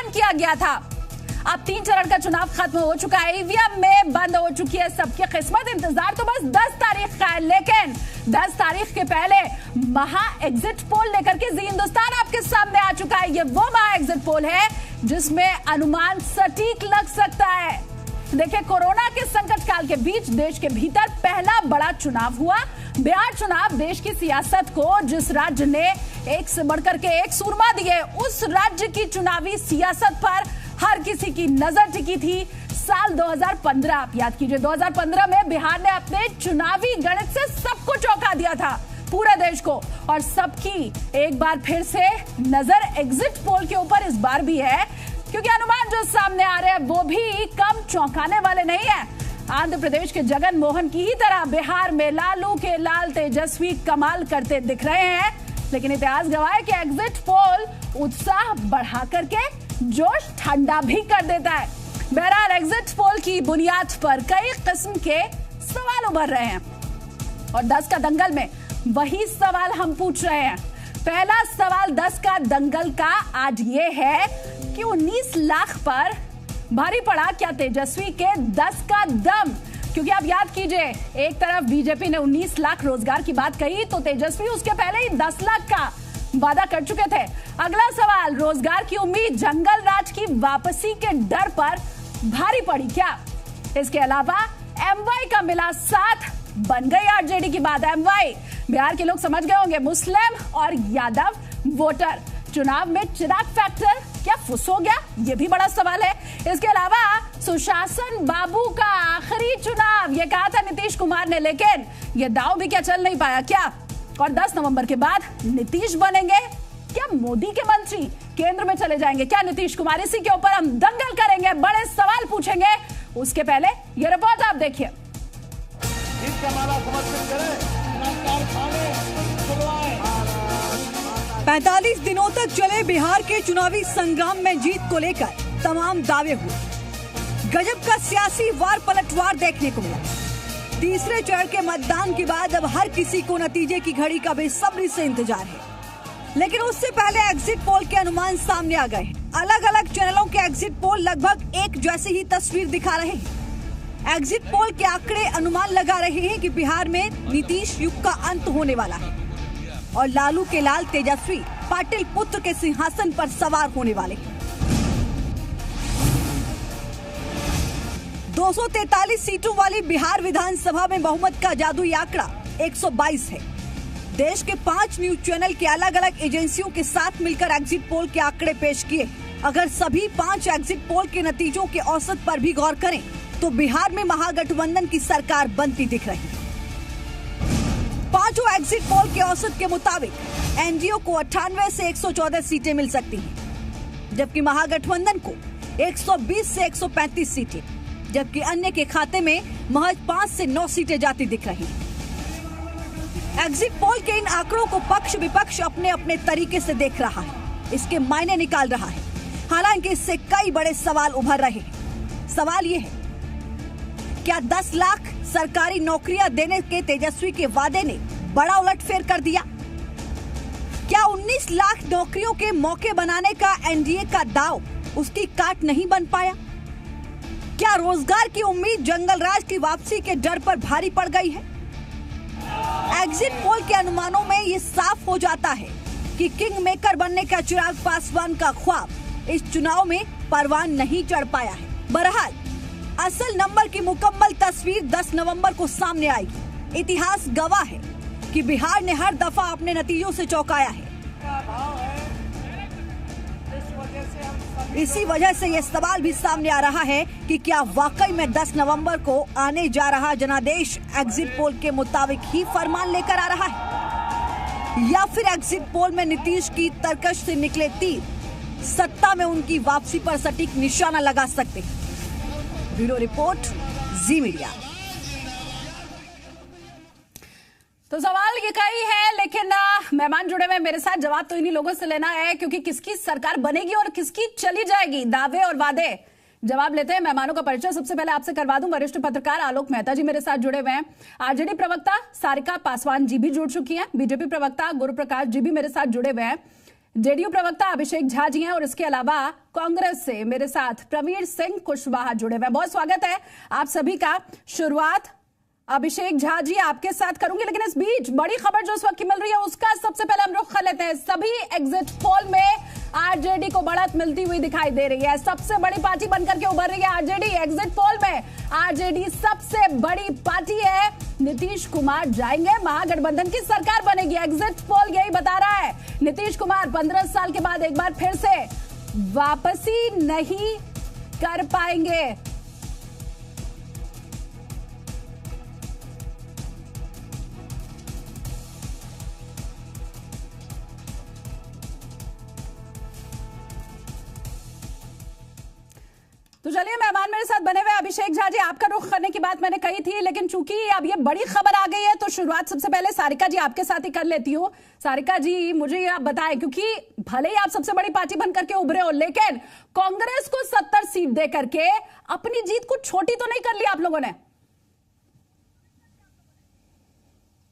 किया गया था। अब 3 चरण का चुनाव खत्म हो चुका है, ईवीएम में बंद हो चुकी है सबकी किस्मत। इंतजार तो बस 10 तारीख का है, लेकिन 10 तारीख के पहले महा एग्जिट पोल लेकर के जी हिंदुस्तान आपके सामने आ चुका है। ये वो महा एग्जिट पोल है जिसमें अनुमान सटीक लग सकता है। देखिए, कोरोना के संकट काल के बीच देश के भीतर पहला बड़ा चुनाव हुआ। बिहार चुनाव देश की सियासत को जिस राज्य ने एक से बढ़कर के एक सूरमा दिए, उस राज्य की चुनावी सियासत पर हर किसी की नजर टिकी थी। साल 2015 आप याद कीजिए, 2015 में बिहार ने अपने चुनावी गणित से सबको चौंका दिया था, पूरे देश को। और सबकी एक बार फिर से नजर एग्जिट पोल के ऊपर इस बार भी है, क्योंकि अनुमान जो सामने आ रहे हैं वो भी कम चौंकाने वाले नहीं है। आंध्र प्रदेश के जगन मोहन की ही तरह बिहार में लालू के लाल तेजस्वी कमाल करते दिख रहे हैं, लेकिन इतिहास गवाह है कि एग्जिट पोल उत्साह बढ़ा करके जोश ठंडा भी कर देता है। बहरहाल एग्जिट पोल की बुनियाद पर कई किस्म के सवाल उभर रहे हैं और 10 का दंगल में वही सवाल हम पूछ रहे हैं। पहला सवाल 10 का दंगल का आज ये है कि 19 लाख पर भारी पड़ा क्या तेजस्वी के 10 का दम? क्योंकि आप याद कीजिए, एक तरफ बीजेपी ने 19 लाख रोजगार की बात कही, तो तेजस्वी उसके पहले ही 10 लाख का वादा कर चुके थे। अगला सवाल, रोजगार की उम्मीद जंगल राज की वापसी के डर पर भारी पड़ी क्या? इसके अलावा एमवाई का मिला साथ, बन गई आरजेडी की बात। एमवाई बिहार के लोग समझ गए होंगे, मुस्लिम और यादव वोटर। चुनाव में चिराग फैक्टर क्या फुस हो गया? ये भी बड़ा सवाल है। इसके अलावा सुशासन बाबू का आखिरी चुनाव, ये कहा था नीतीश कुमार ने, लेकिन ये दांव भी क्या चल नहीं पाया क्या? और 10 नवंबर के बाद नीतीश बनेंगे क्या मोदी के मंत्री? केंद्र में चले जाएंगे क्या नीतीश कुमार? इसी के ऊपर हम दंगल करेंगे, बड़े सवाल पूछेंगे। उसके पहले ये रिपोर्ट आप देखिए। 45 दिनों तक चले बिहार के चुनावी संग्राम में जीत को लेकर तमाम दावे हुए। गजब का सियासी वार पलटवार देखने को मिला। तीसरे चरण के मतदान के बाद अब हर किसी को नतीजे की घड़ी का बेसब्री से इंतजार है, लेकिन उससे पहले एग्जिट पोल के अनुमान सामने आ गए। अलग अलग चैनलों के एग्जिट पोल लगभग एक जैसी ही तस्वीर दिखा रहे हैं। एग्जिट पोल के आंकड़े अनुमान लगा रहे हैं कि बिहार में नीतीश युग का अंत होने वाला है और लालू के लाल तेजस्वी पाटिल पुत्र के सिंहासन पर सवार होने वाले हैं। 243 सीटों वाली बिहार विधानसभा में बहुमत का जादुई आंकड़ा 122 है। देश के 5 न्यूज चैनल के अलग अलग एजेंसियों के साथ मिलकर एग्जिट पोल के आंकड़े पेश किए। अगर सभी 5 एग्जिट पोल के नतीजों के औसत पर भी गौर करें तो बिहार में महागठबंधन की सरकार बनती दिख रही है। 5 एग्जिट पोल के औसत के मुताबिक एनडीए को 98 से 114 सीटें मिल सकती हैं, जबकि महागठबंधन को 120 से 135 सीटें, जबकि अन्य के खाते में महज 5 से 9 सीटें जाती दिख रही हैं। एग्जिट पोल के इन आंकड़ों को पक्ष विपक्ष अपने अपने तरीके से देख रहा है, इसके मायने निकाल रहा है। हालांकि इससे कई बड़े सवाल उभर रहे हैं। सवाल ये है, क्या 10 लाख सरकारी नौकरियां देने के तेजस्वी के वादे ने बड़ा उलटफेर कर दिया? क्या 19 लाख नौकरियों के मौके बनाने का एनडीए का दाव उसकी काट नहीं बन पाया? क्या रोजगार की उम्मीद जंगल राज की वापसी के डर पर भारी पड़ गई है? एग्जिट पोल के अनुमानों में ये साफ हो जाता है कि किंग मेकर बनने का चिराग पासवान का ख्वाब इस चुनाव में परवान नहीं चढ़ पाया है। बहरहाल असल नंबर की मुकम्मल तस्वीर 10 नवंबर को सामने आएगी। इतिहास गवाह है कि बिहार ने हर दफा अपने नतीजों से चौंकाया है। इसी वजह से यह सवाल भी सामने आ रहा है कि क्या वाकई में 10 नवंबर को आने जा रहा जनादेश एग्जिट पोल के मुताबिक ही फरमान लेकर आ रहा है, या फिर एग्जिट पोल में नीतीश की तरकश से निकले तीर सत्ता में उनकी वापसी पर सटीक निशाना लगा सकते हैं। ब्यूरो रिपोर्ट, जी मीडिया। तो सवाल ये कई है, लेकिन मेहमान जुड़े हुए मेरे साथ। जवाब तो इन्हीं लोगों से लेना है, क्योंकि किसकी सरकार बनेगी और किसकी चली जाएगी, दावे और वादे। जवाब लेते हैं। मेहमानों का परिचय सबसे पहले आपसे करवा दूं। वरिष्ठ पत्रकार आलोक मेहता जी मेरे साथ जुड़े हुए हैं। आरजेडी प्रवक्ता सारिका पासवान जी भी जुड़ चुकी हैं। बीजेपी प्रवक्ता गुरु प्रकाश जी भी मेरे साथ जुड़े हुए हैं। जेडीयू प्रवक्ता अभिषेक झा जी हैं और इसके अलावा कांग्रेस से मेरे साथ प्रवीण सिंह कुशवाहा जुड़े हुए। बहुत स्वागत है आप सभी का। शुरुआत अभिषेक झा जी आपके साथ करूंगी, लेकिन इस बीच बड़ी खबर जो इस वक्त की मिल रही है उसका सबसे पहले हम रुख कर लेते हैं। सभी एग्जिट पोल में आरजेडी को बढ़त मिलती हुई दिखाई दे रही है। सबसे बड़ी पार्टी बनकर के उभर रही है आरजेडी। एग्जिट पोल में आरजेडी सबसे बड़ी पार्टी है। नीतीश कुमार जाएंगे, महागठबंधन की सरकार बनेगी। एग्जिट पोल यही बता रहा है। नीतीश कुमार 15 साल के बाद एक बार फिर से वापसी नहीं कर पाएंगे। तो चलिए, मेहमान मेरे साथ बने हुए अभिषेक झा जी, आपका रुख करने की बात मैंने कही थी, लेकिन चूंकि अब ये बड़ी खबर आ गई है तो शुरुआत सबसे पहले सारिका जी आपके साथ ही कर लेती हूँ। सारिका जी, मुझे ये आप बताएं, क्योंकि भले ही आप सबसे बड़ी पार्टी बनकर के उभरे हो, लेकिन कांग्रेस को 70 सीट दे करके अपनी जीत को छोटी तो नहीं कर ली आप लोगों ने?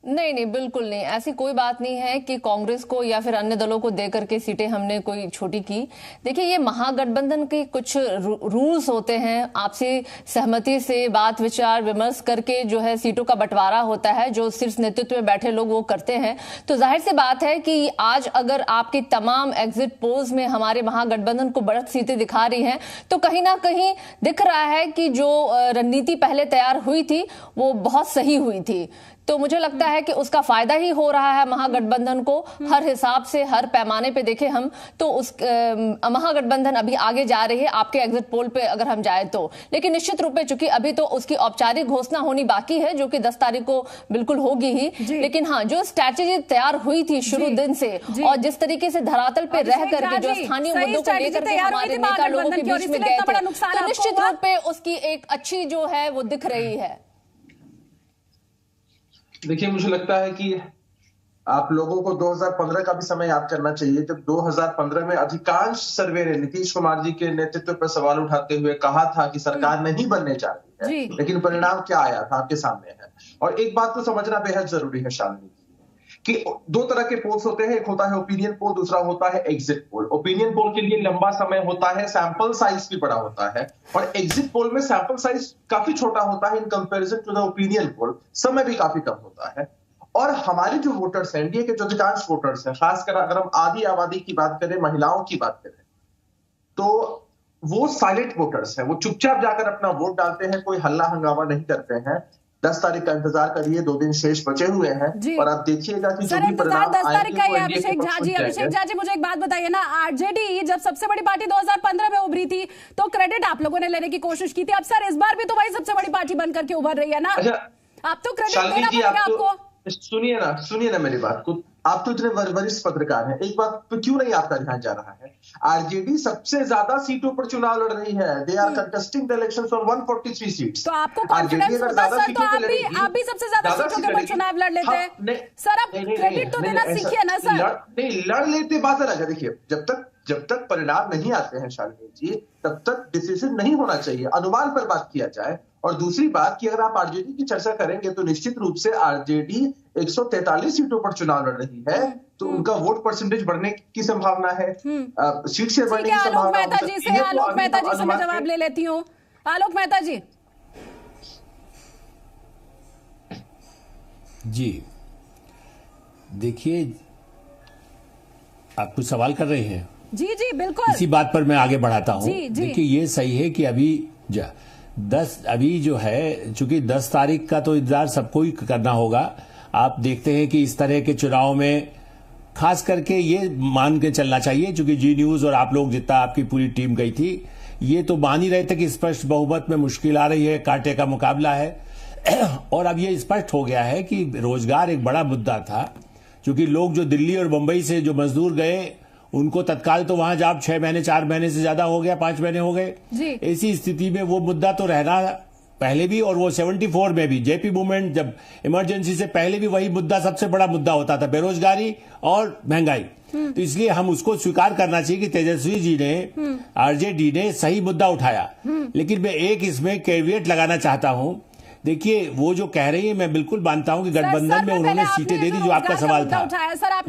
नहीं, बिल्कुल नहीं। ऐसी कोई बात नहीं है कि कांग्रेस को या फिर अन्य दलों को देकर के सीटें हमने कोई छोटी की। देखिए, ये महागठबंधन के कुछ रूल्स होते हैं। आपसी सहमति से बात विचार विमर्श करके जो है सीटों का बंटवारा होता है, जो शीर्ष नेतृत्व में बैठे लोग वो करते हैं। तो जाहिर सी बात है कि आज अगर आपकी तमाम एग्जिट पोल्स में हमारे महागठबंधन को बढ़त सीटें दिखा रही हैं, तो कहीं ना कहीं दिख रहा है कि जो रणनीति पहले तैयार हुई थी वो बहुत सही हुई थी। तो मुझे लगता है कि उसका फायदा ही हो रहा है महागठबंधन को। हर हिसाब से, हर पैमाने पे देखें हम तो उस महागठबंधन अभी आगे जा रही है आपके एग्जिट पोल पे अगर हम जाए तो। लेकिन निश्चित रूप में चूंकि अभी तो उसकी औपचारिक घोषणा होनी बाकी है, जो कि 10 तारीख को बिल्कुल होगी ही। लेकिन हाँ, जो स्ट्रैटेजी तैयार हुई थी शुरू दिन से और जिस तरीके से धरातल पे रह करके जो स्थानीय मुद्दों को लेकर के हमारे नेता लोगों के बीच में गए थे, तो निश्चित रूप पे उसकी एक अच्छी जो है वो दिख रही है। देखिए, मुझे लगता है कि आप लोगों को 2015 का भी समय याद करना चाहिए, जब 2015 में अधिकांश सर्वे ने नीतीश कुमार जी के नेतृत्व पर सवाल उठाते हुए कहा था कि सरकार नहीं बनने जा रही है, लेकिन परिणाम क्या आया था आपके सामने है। और एक बात तो समझना बेहद जरूरी है शालिनी, कि 2 तरह के पोल्स होते हैं। एक होता है ओपिनियन पोल, दूसरा होता है एग्जिट पोल। ओपिनियन पोल के लिए लंबा समय होता है, सैंपल साइज भी बड़ा होता है, और एग्जिट पोल में सैंपल साइज काफी छोटा होता है in comparison to the opinion poll, समय भी काफी कम होता है। और हमारे जो वोटर्स हैं, एनडीए के जो अधिकांश वोटर्स हैं, खासकर अगर हम आधी आबादी की बात करें, महिलाओं की बात करें, तो वो साइलेंट वोटर्स हैं। वो चुपचाप जाकर अपना वोट डालते हैं, कोई हल्ला हंगामा नहीं करते हैं। 10 तारीख का इंतजार करिए, 2 दिन शेष बचे हुए हैं और आप देखिएगा कि जो भी परिणाम 10 तारीख का है। अभिषेक झा जी, मुझे एक बात बताइए ना, आरजेडी जब सबसे बड़ी पार्टी 2015 में उभरी थी तो क्रेडिट आप लोगों ने लेने की कोशिश की थी। अब सर, इस बार भी तो वही सबसे बड़ी पार्टी बनकर के उभर रही है ना, आप तो क्रेडिट देना पड़ेगा आपको। सुनिए ना मेरी बात को। आप तो इतने वरिष्ठ पत्रकार हैं, एक बात पे क्यों नहीं आपका ध्यान जा रहा है? आरजेडी सबसे ज्यादा सीटों पर चुनाव लड़ रही है। They are contesting the elections on 143 seats. तो आपको कॉन्फिडेंस होता सर, तो आप भी सबसे ज्यादा सीटों के पर चुनाव लड़ लेते हैं। सर, आप क्रेडिट तो देना सीखिए ना सर। नहीं, लड़ लेते बात अलग है। देखिए, जब तक परिणाम नहीं आते हैं शालिनी जी, तब तक डिसीजन नहीं होना चाहिए, अनुमान पर बात किया जाए। और दूसरी बात कि अगर आप आरजेडी की चर्चा करेंगे तो निश्चित रूप से आरजेडी 143 सीटों पर चुनाव लड़ रही है, तो उनका वोट परसेंटेज बढ़ने की संभावना है, सीट शेयर बढ़ने की संभावना है। आलोक मेहता जी से मैं जवाब ले लेती हूँ। आलोक मेहता जी, देखिए, आप कुछ सवाल कर रहे हैं। जी बिल्कुल, इसी बात पर मैं आगे बढ़ाता हूँ। देखिए, ये सही है कि अभी जो है, चूंकि 10 तारीख का तो इंतजार सबको ही करना होगा। आप देखते हैं कि इस तरह के चुनाव में खास करके ये मान के चलना चाहिए, चूंकि जी न्यूज और आप लोग जितना आपकी पूरी टीम गई थी, ये तो मान ही रहे थे कि स्पष्ट बहुमत में मुश्किल आ रही है, कांटे का मुकाबला है। और अब ये स्पष्ट हो गया है कि रोजगार एक बड़ा मुद्दा था, क्योंकि लोग जो दिल्ली और मुंबई से जो मजदूर गए, उनको तत्काल तो वहां जॉब 6 महीने 4 महीने से ज्यादा हो गया, 5 महीने हो गए। ऐसी स्थिति में वो मुद्दा तो रहना पहले भी, और वो 74 में भी जेपी मूवमेंट जब इमरजेंसी से पहले भी वही मुद्दा सबसे बड़ा मुद्दा होता था, बेरोजगारी और महंगाई। तो इसलिए हम उसको स्वीकार करना चाहिए कि तेजस्वी जी ने, आरजेडी ने सही मुद्दा उठाया। लेकिन मैं एक इसमें कैविएट लगाना चाहता हूं देखिए वो जो कह रही है मैं बिल्कुल मानता हूं कि गठबंधन में उन्होंने सीटें दे दी, जो आपका सवाल था।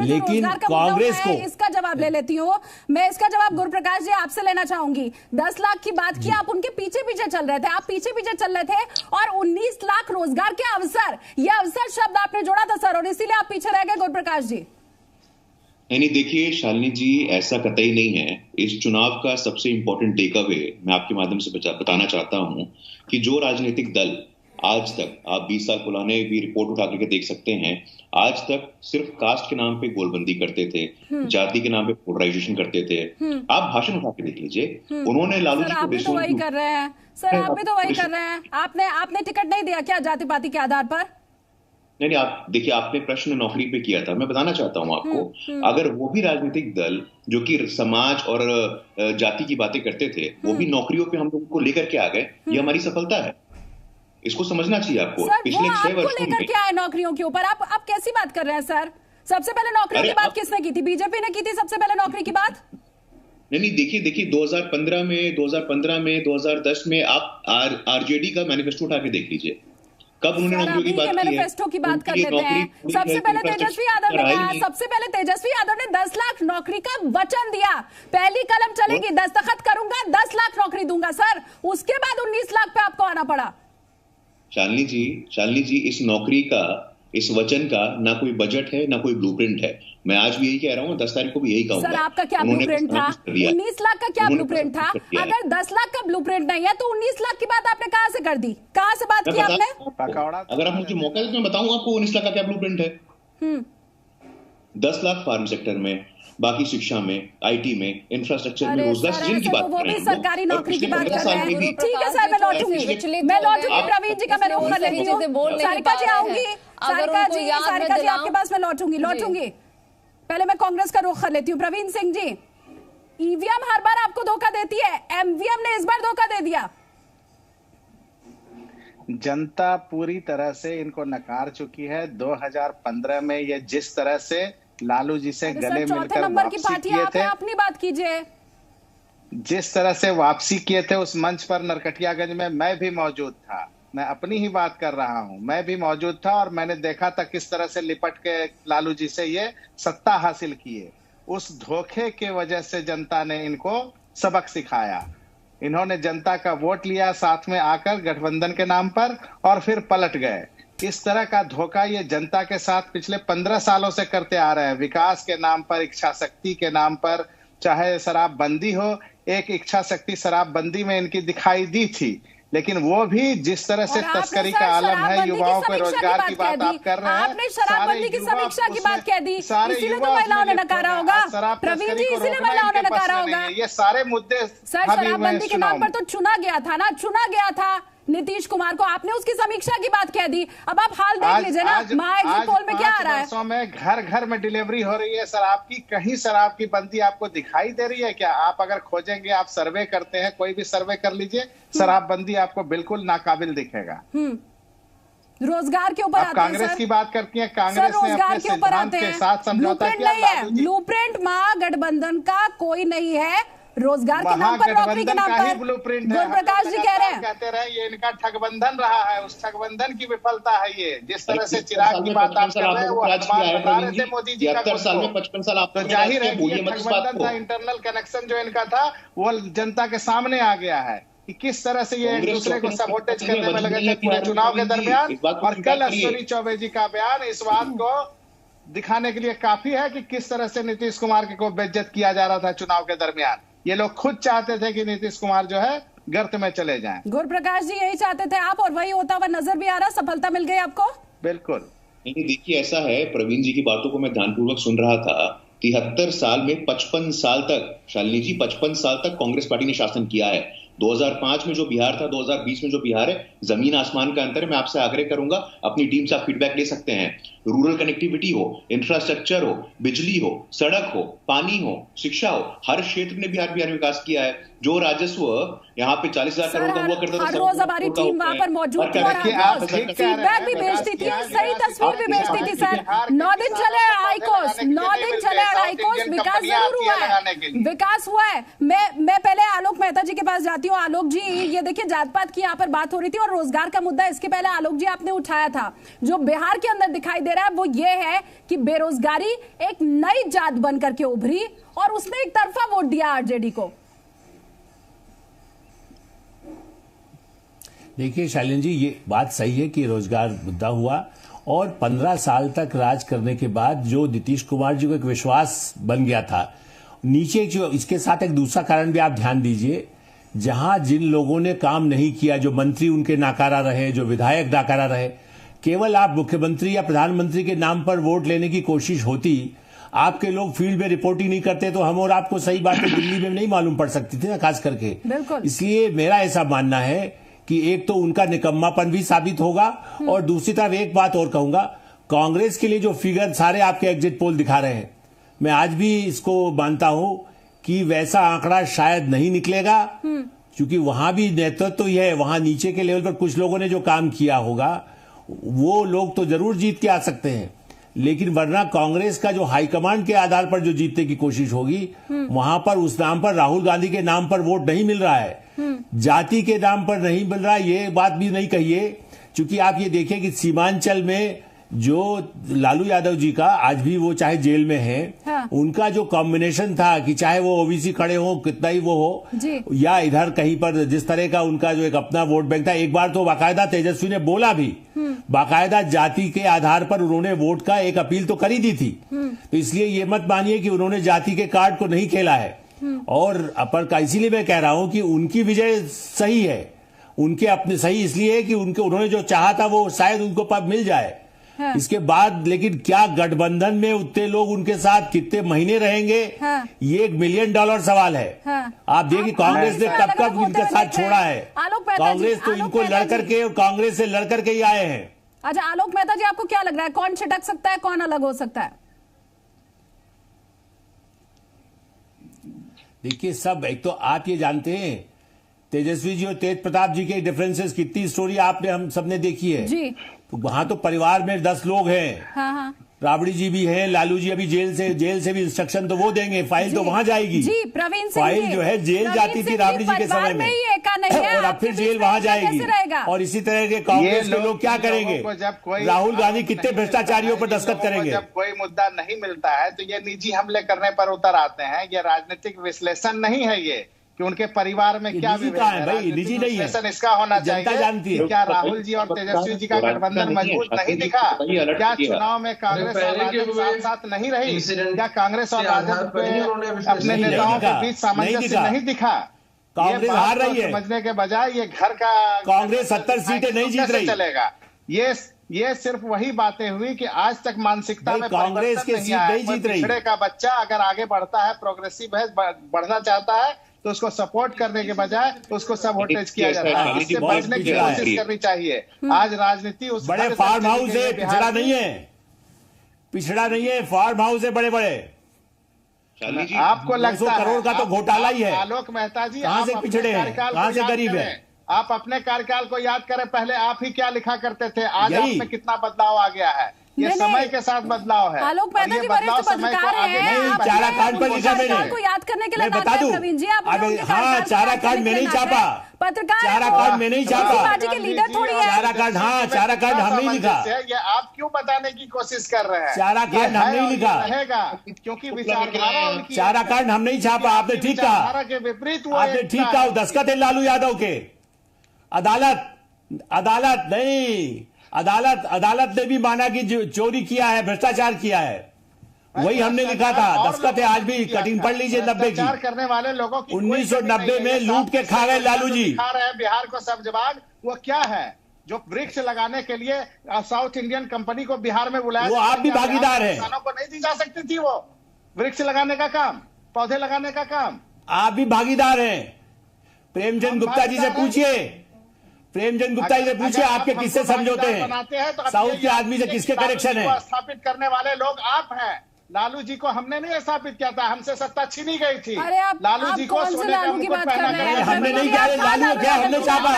लेकिन कांग्रेस को इसका जवाब ले लेती हूँ मैं, इसका जवाब गुरुप्रकाश जी आपसे लेना चाहूंगी। 10 लाख की बात की, आप उनके पीछे पीछे चल रहे थे, आप पीछे पीछे चल रहे थे, और 19 लाख रोजगार के अवसर, ये अवसर शब्द आपने जोड़ा था सर, और इसीलिए आप पीछे रह गए गुरुप्रकाश जी। नहीं देखिए शालिनी जी, ऐसा कतई नहीं है। इस चुनाव का सबसे इंपॉर्टेंट टेक अवे मैं आपके माध्यम से बताना चाहता हूं कि जो राजनीतिक दल आज तक, आप 20 साल पुराने भी रिपोर्ट उठा करके देख सकते हैं, आज तक सिर्फ कास्ट के नाम पे गोलबंदी करते थे, जाति के नाम पे पोलराइजेशन करते थे। आप भाषण उठा के देख लीजिए, उन्होंने लालू जी को भी तो वही कर रहे हैं सर, आप भी तो वही कर रहे हैं। आपने टिकट नहीं दिया क्या जाति पाति के आधार पर? नहीं, आप देखिए, आपने प्रश्न नौकरी पे किया था। मैं बताना चाहता हूं आपको, अगर वो भी राजनीतिक दल जो कि समाज और जाति की बातें करते थे, वो भी नौकरियों पे हम लोगों को लेकर के आ गए, ये हमारी सफलता है। इसको समझना चाहिए आपको। पिछले 6 वर्षों में क्या है नौकरियों के ऊपर, आप कैसी बात कर रहे हैं सर? सबसे पहले नौकरी की बात किसने की थी? बीजेपी ने की थी सबसे पहले नौकरी की बात। नहीं देखिए 2015 में 2010 में आप आरजेडी का मैनिफेस्टो उठा के देख लीजिए, कब उन्होंने नौकरियों की बात की है। मैनिफेस्टो की बात कर लेते हैं। सबसे पहले तेजस्वी यादव ने कहा, सबसे पहले तेजस्वी यादव ने 10 लाख नौकरी का वचन दिया, पहली कलम चलेगी, दस्तखत करूंगा, 10 लाख नौकरी दूंगा सर। उसके बाद 19 लाख पे आपको आना पड़ा। शालिनी जी, इस नौकरी का, इस वचन का ना कोई बजट है, ना कोई ब्लूप्रिंट है। मैं आज भी यही कह रहा हूं, 10 तारीख को भी यही कहूंगा। सर आपका क्या ब्लूप्रिंट था? 19 लाख का क्या ब्लूप्रिंट था? अगर 10 लाख का ब्लूप्रिंट नहीं है तो 19 लाख की बात आपने कहां से कर दी? कहां से बात की आपने? अगर आप मुझे मौका दें तो मैं बताऊं आपको 19 लाख का क्या ब्लूप्रिंट है। 10 लाख फार्म सेक्टर में, बाकी शिक्षा में, आईटी में, इंफ्रास्ट्रक्चर में, रोजगार सृजन की बात वो भी सरकारी नौकरी की बात कर रहे हैं। ठीक है सर, मैं लौटूंगी प्रवीण जी का मैं रुख कर लेती हूँ। सारिका जी आऊंगी, सारिका जी आपके पास मैं लौटूंगी। पहले मैं कांग्रेस का रुख कर लेती हूँ। प्रवीण सिंह जी, ईवीएम हर बार आपको धोखा देती है, एमवीएम ने इस बार धोखा दे दिया। जनता पूरी तरह से इनको नकार चुकी है। 2015 में ये जिस तरह से लालू जी से गले मिलकर वापसी किए थे, अपनी बात कीजिए। जिस तरह से वापसी किए थे उस मंच पर नरकटियागंज में मैं भी मौजूद था, मैं अपनी ही बात कर रहा हूं, मैं भी मौजूद था और मैंने देखा था किस तरह से लिपट के लालू जी से ये सत्ता हासिल किए। उस धोखे के वजह से जनता ने इनको सबक सिखाया। इन्होंने जनता का वोट लिया साथ में आकर गठबंधन के नाम पर, और फिर पलट गए। इस तरह का धोखा ये जनता के साथ पिछले 15 सालों से करते आ रहे हैं। विकास के नाम पर, इच्छा शक्ति के नाम पर, चाहे शराबबंदी हो, एक इच्छा शक्ति शराबबंदी में इनकी दिखाई दी थी, लेकिन वो भी जिस तरह से तस्करी का आलम है, युवाओं को रोजगार की बात आप कर रहे हैं। आपने शराबबंदी की समीक्षा की बात कह दी, इसीलिए तो महिलाओं ने नकारा होगा। प्रवीण जी, इसीलिए महिलाओं ने नकारा होगा। ये सारे मुद्दे सर, शराबबंदी के नाम पर तो चुना गया था नीतीश कुमार को, आपने उसकी समीक्षा की बात कह दी। अब आप हाल देख लीजिए ना, एग्जिट पोल में क्या आ रहा है। में घर घर में डिलीवरी हो रही है शराब की, कहीं शराब की बंदी आपको दिखाई दे रही है क्या? आप अगर खोजेंगे, आप सर्वे करते हैं, कोई भी सर्वे कर लीजिए, शराबबंदी आपको बिल्कुल नाकाबिल दिखेगा। रोजगार के ऊपर आते हैं। कांग्रेस की बात करती है, कांग्रेस ने अपने सिद्धांत के साथ समझौता किया। ब्लूप्रिंट महागठबंधन का कोई नहीं है, रोजगार के नाम पर, नौकरी के नाम पर। गुरुप्रकाश जी कह रहे हैं, कहते रहे ये इनका ठगबंधन रहा है, उस ठगबंधन की विफलता है ये। जिस तरह से चिराग की बात आप कर रहे हैं, वो बता रहे थे मोदी जी का, 55 साल आप, तो जाहिर है कि ठगबंधन था, इंटरनल कनेक्शन जो इनका था वो जनता के सामने आ गया है कि किस तरह से ये एक दूसरे को सबोटेज करने में लगे थे पूरे चुनाव के दरमियान। और कल अश्विनी चौबे जी का बयान इस बात को दिखाने के लिए काफी है कि किस तरह से नीतीश कुमार को बेइज्जत किया जा रहा था चुनाव के दरमियान। ये लोग खुद चाहते थे कि नीतीश कुमार जो है गर्त में चले जाएं। गुरुप्रकाश जी यही चाहते थे आप, और वही होता हुआ नजर भी आ रहा। सफलता मिल गई आपको? बिल्कुल नहीं, देखिए ऐसा है, प्रवीण जी की बातों को मैं ध्यानपूर्वक सुन रहा था। 73 साल में 55 साल तक, शालिनी जी, 55 साल तक कांग्रेस पार्टी ने शासन किया है। 2005 में जो बिहार था, 2020 में जो बिहार है, जमीन आसमान का अंतर है। मैं आपसे आग्रह करूंगा, अपनी टीम से आप फीडबैक ले सकते हैं। रूरल कनेक्टिविटी हो, इंफ्रास्ट्रक्चर हो, बिजली हो, सड़क हो, पानी हो, शिक्षा हो, हर क्षेत्र ने बिहार विकास किया है। जो राजस्व यहाँ पे 40,000 करोड़ का हुआ करता था, हर रोज हमारी टीम वहां पर मौजूद थी और फीडबैक भी भेजती थी, सही तस्वीर भी भेजती थी। सर 9 दिन चले आईकोस, 9 दिन चले आईकोस, विकास जरूर हुआ है, विकास हुआ है। मैं पहले आलोक मेहता जी के पास जाती चाहती हूँ आलोक जी, ये देखिए जात पात की यहाँ पर बात हो रही थी और रोजगार का मुद्दा इसके पहले आलोक जी आपने उठाया था। जो बिहार के अंदर दिखाई दे रहा है वो ये है कि बेरोजगारी एक नई जात बन करके उभरी और उसने एक तरफा वोट दिया आरजेडी को। देखिए शालिनी जी, ये बात सही है कि रोजगार मुद्दा हुआ और 15 साल तक राज करने के बाद जो नीतीश कुमार जी को एक विश्वास बन गया था नीचे, जो इसके साथ एक दूसरा कारण भी आप ध्यान दीजिए, जहां जिन लोगों ने काम नहीं किया, जो मंत्री उनके नाकारा रहे, जो विधायक नाकारा रहे, केवल आप मुख्यमंत्री या प्रधानमंत्री के नाम पर वोट लेने की कोशिश होती, आपके लोग फील्ड में रिपोर्टिंग नहीं करते तो हम और आपको सही बातें दिल्ली में नहीं मालूम पड़ सकती थी ना, खास करके। इसलिए मेरा ऐसा मानना है कि एक तो उनका निकम्मापन भी साबित होगा और दूसरी तरफ एक बात और कहूंगा, कांग्रेस के लिए जो फिगर सारे आपके एग्जिट पोल दिखा रहे हैं, मैं आज भी इसको मानता हूं कि वैसा आंकड़ा शायद नहीं निकलेगा, क्योंकि वहां भी नेतृत्व ही है, वहां नीचे के लेवल पर कुछ लोगों ने जो काम किया होगा वो लोग तो जरूर जीत के आ सकते हैं, लेकिन वरना कांग्रेस का जो हाईकमांड के आधार पर जो जीतने की कोशिश होगी, वहां पर उस नाम पर राहुल गांधी के नाम पर वोट नहीं मिल रहा है, जाति के नाम पर नहीं मिल रहा, ये बात भी नहीं कहिए। क्योंकि आप ये देखिए कि सीमांचल में जो लालू यादव जी का, आज भी वो चाहे जेल में हैं, उनका जो कॉम्बिनेशन था कि चाहे वो ओबीसी खड़े हो, कितना ही वो हो, या इधर कहीं पर जिस तरह का उनका जो एक अपना वोट बैंक था, एक बार तो बाकायदा तेजस्वी ने बोला भी, बाकायदा जाति के आधार पर उन्होंने वोट का एक अपील तो करी दी थी। तो इसलिए ये मत मानिए कि उन्होंने जाति के कार्ड को नहीं खेला है। और अपर का इसीलिए मैं कह रहा हूं कि उनकी विजय सही है, उनके अपने सही इसलिए है कि उन्होंने जो चाहा था वो शायद उनको पास मिल जाए। इसके बाद लेकिन क्या गठबंधन में उतने लोग उनके साथ कितने महीने रहेंगे, ये $1 मिलियन सवाल है। आप देखिए कांग्रेस ने कब कब इनके साथ छोड़ा है, कांग्रेस तो इनको लड़ करके और कांग्रेस से लड़ करके ही आए हैं। अच्छा आलोक मेहता जी, आपको क्या लग रहा है कौन छिटक सकता है, कौन अलग हो सकता है? देखिए सब, एक तो आप ये जानते हैं तेजस्वी जी और तेज प्रताप जी के डिफरेंसेस, कितनी स्टोरी आपने हम सबने देखी है जी। तो वहां तो परिवार में 10 लोग हैं, राबड़ी जी भी हैं, लालू जी अभी जेल से भी इंस्ट्रक्शन तो वो देंगे, फाइल तो वहां जाएगी जी। प्रवीण सिंह फाइल जो है जेल जाती थी राबड़ी जी के समय में, और अब फिर जेल वहां जाएगी। और इसी तरह के कांग्रेस के लोग क्या करेंगे, राहुल गांधी कितने भ्रष्टाचारियों पर दस्तखत करेंगे। जब कोई मुद्दा नहीं मिलता है तो ये निजी हमले करने पर उतर आते हैं। ये राजनीतिक विश्लेषण नहीं है ये कि उनके परिवार में क्या है भाई, निजी नहीं है, इसका होना चाहिए। जनता जानती है। क्या राहुल जी और तेजस्वी जी का गठबंधन मजबूत नहीं दिखा? क्या चुनाव में कांग्रेस और राजद साथ साथ नहीं रही? क्या कांग्रेस और राजद अपने नेताओं के बीच सामंजस्य नहीं दिखा? कांग्रेस हार रही है, समझने के बजाय ये घर का कांग्रेस 70 सीटें नहीं जीत रही चलेगा। ये सिर्फ वही बातें हुई कि आज तक मानसिकता में कांग्रेस की सीट नहीं जीत रही। पिछड़े का बच्चा अगर आगे बढ़ता है, प्रोग्रेसिव है, बढ़ना चाहता है, तो उसको सपोर्ट करने के बजाय उसको सबोटेज किया जाता है। इससे बचने की कोशिश करनी चाहिए। आज राजनीति उस बड़े फार्म हाउस है, पिछड़ा नहीं है, पिछड़ा नहीं है, फार्म हाउस है बड़े बड़े। आपको लगता है 200 करोड़ का तो घोटाला ही है। आलोक मेहता जी, कहां से पिछड़े हैं, कहां से गरीब है? आप अपने कार्यकाल को याद करें, पहले आप ही क्या लिखा करते थे, आज आप में कितना बदलाव आ गया है। ये समय के साथ बदलाव है। आलोक मेहता जी वरिष्ठ पत्रकार हैं, चारा कार्ड पर लिखा मैंने, को याद करने के लिए बता दूं। प्रवीण जी, आप हाँ, चारा कार्ड मैंने ही छापा, पत्रकार चारा कार्ड मैंने ही छापा, पार्टी के लीडर थोड़ी है। चारा कार्ड, हाँ चारा कार्ड हमने ही लिखा। ये आप क्यों बताने की कोशिश कर रहे हैं? चारा कार्ड हमने ही लिखा रहेगा, क्योंकि विचारधारा उनकी। चारा कार्ड हमने ही छापा, आपने ठीक कहा, के विपरीत आपने ठीक कहा। दस्तखत है लालू यादव के। अदालत नहीं, अदालत ने भी माना कि चोरी किया है, भ्रष्टाचार किया है, वही हमने लिखा था। दस्तखत है, आज भी कटिंग पढ़ लीजिए 90 की। करने वाले लोगों की 1990 में लूट के खा गए लालू जी। खा रहे हैं बिहार को सब जवाब। वो क्या है जो वृक्ष लगाने के लिए साउथ इंडियन कंपनी को बिहार में बुलाया, वो आप भी भागीदार है। किसानों को नहीं दी जा सकती थी वो वृक्ष लगाने का काम, पौधे लगाने का काम? आप भी भागीदार हैं। प्रेमचंद गुप्ता जी से पूछिए, प्रेमचंद गुप्ता जी से पूछिए, आपके किससे समझौते हैं? साउथ के आदमी से किसके कनेक्शन है? स्थापित करने वाले लोग आप हैं। लालू जी को हमने नहीं स्थापित किया था, हमसे सत्ता छीनी गई थी। लालू जी को सोने का मुकुट पहना गया। हमने नहीं किया, लालू को क्या हमने चापा?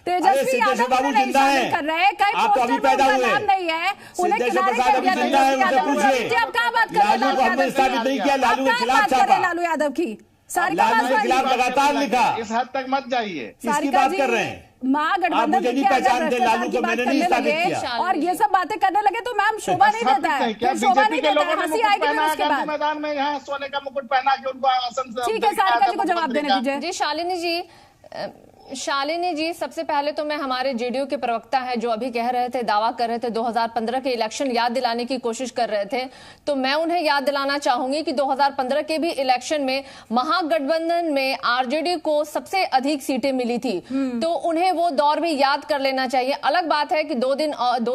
सिद्धेश्वर बाबू जिंदा है, आप तो अभी पैदा हुए। सिद्धेश्वर प्रसाद अभी जिंदा है, उनसे पूछिए। लालू को हमने स्थापित नहीं किया, लालू के खिलाफ चापा। लालू यादव की सारिका लालू के खिलाफ लगातार लिखा। इस हद तक मत जाइए। किसकी बात कर रहे हैं? महागठबंधन मुझे नहीं पहचानते, लालू को मैंने नहीं स्थापित किया। और ये सब बातें करने लगे तो मैम शोभा नहीं देता है, क्या शोभा नहीं बीजेपी के देता लोगों है, ने हंसी मुकुट आएगी फिर पहना है उसके गांधी बाद। मैदान में, यहाँ सोने का मुकुट पहना के उनको आसन से ठीक है, सारिका जी को जवाब देने दीजिए। जी शालिनी जी, सबसे पहले तो मैं हमारे जेडीयू के प्रवक्ता हैं जो अभी कह रहे थे, दावा कर रहे थे 2015 के इलेक्शन याद दिलाने की कोशिश कर रहे थे, तो मैं उन्हें याद दिलाना चाहूंगी कि 2015 के भी इलेक्शन में महागठबंधन में आरजेडी को सबसे अधिक सीटें मिली थी, तो उन्हें वो दौर भी याद कर लेना चाहिए। अलग बात है कि दो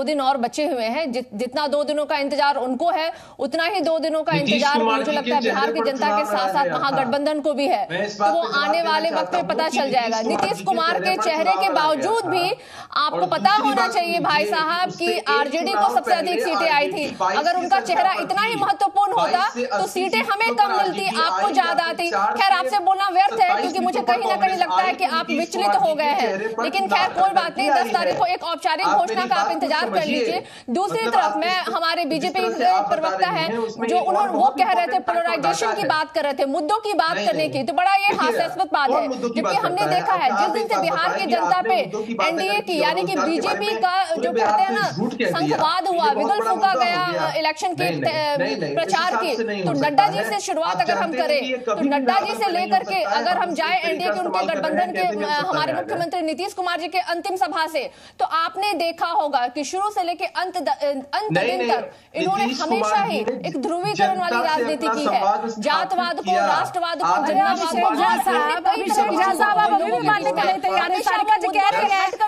दिन और बचे हुए हैं, जितना 2 दिनों का इंतजार उनको है उतना ही 2 दिनों का इंतजार मुझे लगता है बिहार की जनता के साथ साथ महागठबंधन को भी है, तो वो आने वाले वक्त में पता चल जाएगा। नीतीश कुमार के चेहरे के बावजूद भी आपको पता होना चाहिए भाई साहब कि आरजेडी को सबसे अधिक सीटें आई थी। अगर उनका चेहरा इतना ही महत्वपूर्ण होता तो सीटें हमें कम मिलती, आपको ज्यादा आती। खैर आपसे बोलना व्यर्थ है क्योंकि मुझे कहीं ना कहीं लगता है कि आप विचलित हो गए हैं, लेकिन खैर कोई बात नहीं, 10 तारीख को एक औपचारिक घोषणा का आप इंतजार कर लीजिए। दूसरी तरफ मैं हमारे बीजेपी के प्रवक्ता है जो वो कह रहे थे पोलराइजेशन की बात कर रहे थे, मुद्दों की बात करने की, तो बड़ा ये हास्यास्पद बात है, जबकि हमने देखा है जिस दिन से बिहार की जनता पे एनडीए की यानी कि बीजेपी का जो कहते हैं ना संघवाद हुआ, विगल फूका गया इलेक्शन के प्रचार की, तो नड्डा जी से शुरुआत अगर हम करें तो नड्डा जी से लेकर के अगर हम जाए एनडीए के उनके गठबंधन के हमारे मुख्यमंत्री नीतीश कुमार जी के अंतिम सभा से, तो आपने देखा होगा कि शुरू से लेकर अंत दिन तक इन्होंने हमेशा ही एक ध्रुवीकरण वाली राजनीति की है, जातवाद को, राष्ट्रवाद को, जनतावाद को।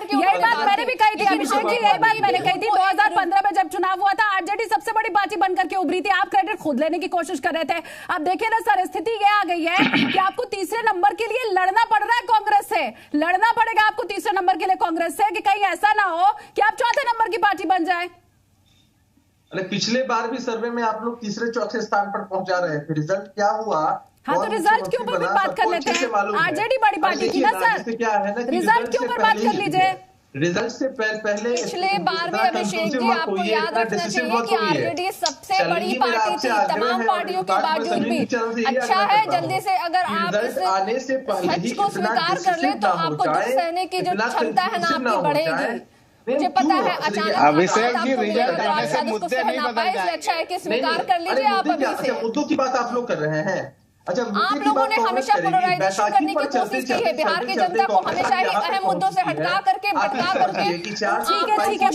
यही बात मैंने भी कही थी अभिषेक जी, यही बात मैंने कही थी 2015 में जब चुनाव हुआ था, आरजेडी सबसे बड़ी पार्टी बनकर के उभरी थी, आप क्रेडिट खुद लेने की कोशिश कर रहे थे। अब देखिए ना सर, स्थिति ये आ गई है कि आपको तीसरे नंबर के लिए लड़ना पड़ रहा है कांग्रेस से, लड़ना पड़ेगा आपको तीसरे नंबर के लिए कांग्रेस से, कि कहीं ऐसा ना हो कि आप चौथे नंबर की पार्टी बन जाए। अरे पिछले बार भी सर्वे में आप लोग तीसरे चौथे स्थान पर पहुंच जा रहे हैं, रिजल्ट क्या हुआ? हाँ तो रिजल्ट के ऊपर भी बात कर लेते हैं, आरजेडी बड़ी पार्टी थी ना सर, क्या है ना, रिजल्ट के ऊपर बात कर लीजिए। रिजल्ट से पहले पिछले बार भी अभिषेक जी आपको याद रखना चाहिए कि आरजेडी सबसे बड़ी पार्टी थी तमाम पार्टियों के बावजूद भी। अच्छा है, जल्दी से अगर आप इस सच को स्वीकार कर ले तो आपको दुख सहने की जो क्षमता है ना आपकी बढ़ेगी। मुझे पता है अचानक अभिषेक जी रिजल्ट आने से मुद्दे नहीं बदल जाएंगे। अच्छा है कि स्वीकार कर लीजिए आप अभी से। मुद्दों की बात आप लोग कर रहे हैं। अच्छा, आप लोगों ने हमेशा पोलराइजेशन करने की कोशिश की है, बिहार की जनता को हमेशा ही अहम मुद्दों से हटका करके भटका करके। ठीक है ठीक है,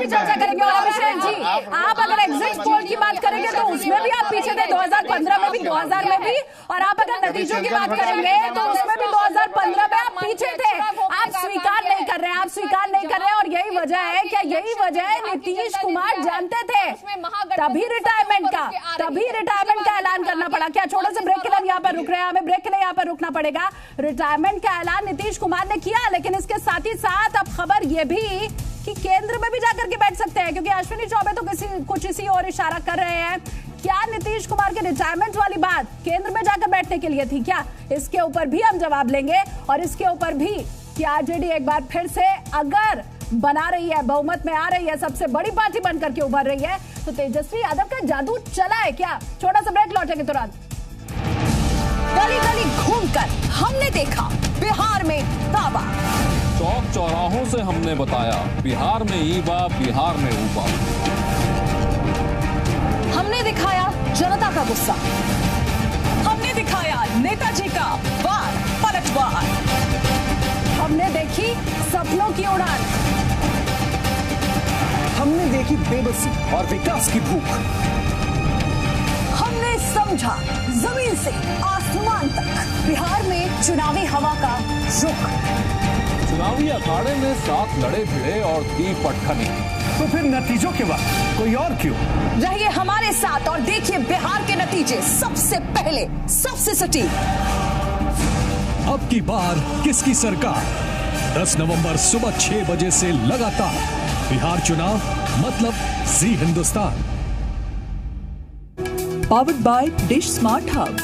चर्चा करेंगे। और अभिषेक जी, आप अगर एग्जिट पोल की बात करेंगे तो उसमें भी आप पीछे थे, 2015 में भी, 2000 में भी, और आप अगर नतीजों की बात करेंगे तो उसमें भी 2015 में आप पीछे थे। आप स्वीकार नहीं कर रहे हैं, आप स्वीकार नहीं कर रहे हैं, और यही वजह है, क्या यही वजह है नीतीश कुमार जानते थे तभी रिटायरमेंट का ऐलान करना पड़ा। क्या छोटे से ब्रेक के लिए यहाँ पर रुक रहे हैं, हमें ब्रेक के लिए यहाँ पर रुकना पड़ेगा। रिटायरमेंट का ऐलान नीतीश कुमार ने किया, लेकिन इसके साथ ही साथ अब खबर यह भी कि केंद्र में भी जाकर के बैठ सकते हैं, क्योंकि अश्विनी चौबे तो कुछ इसी और इशारा कर रहे हैं। क्या नीतीश कुमार के रिटायरमेंट वाली बात केंद्र में जाकर बैठने के लिए थी क्या? इसके ऊपर भी हम जवाब लेंगे, और इसके ऊपर भी कि आरजेडी एक बार फिर से अगर बना रही है, बहुमत में आ रही है, सबसे बड़ी पार्टी बनकर के उभर रही है, तो तेजस्वी यादव का जादू चला है क्या? छोटा सा ब्रेक, लौटेंगे तुरंत। गली गली घूमकर हमने देखा बिहार में दावा, चौक चौराहों से हमने बताया बिहार में ईवा, बिहार में ऊपा। हमने दिखाया जनता का गुस्सा, हमने दिखाया नेताजी का वार पलटवार, हमने देखी सपनों की उड़ान, हमने देखी बेबसी और विकास की भूख, हमने समझा जमीन से आसमान तक बिहार में चुनावी हवा का रुख। चुनावी अखाड़े में साथ लड़े भिड़े और दी पटखनी, तो फिर नतीजों के बाद कोई और क्यों? रहिए हमारे साथ और देखिए बिहार के नतीजे सबसे पहले, सबसे सटीक। अब की बार किसकी सरकार? 10 नवंबर सुबह 6 बजे से लगातार बिहार चुनाव मतलब Zee Hindustan. Powered by Dish Smart Hub.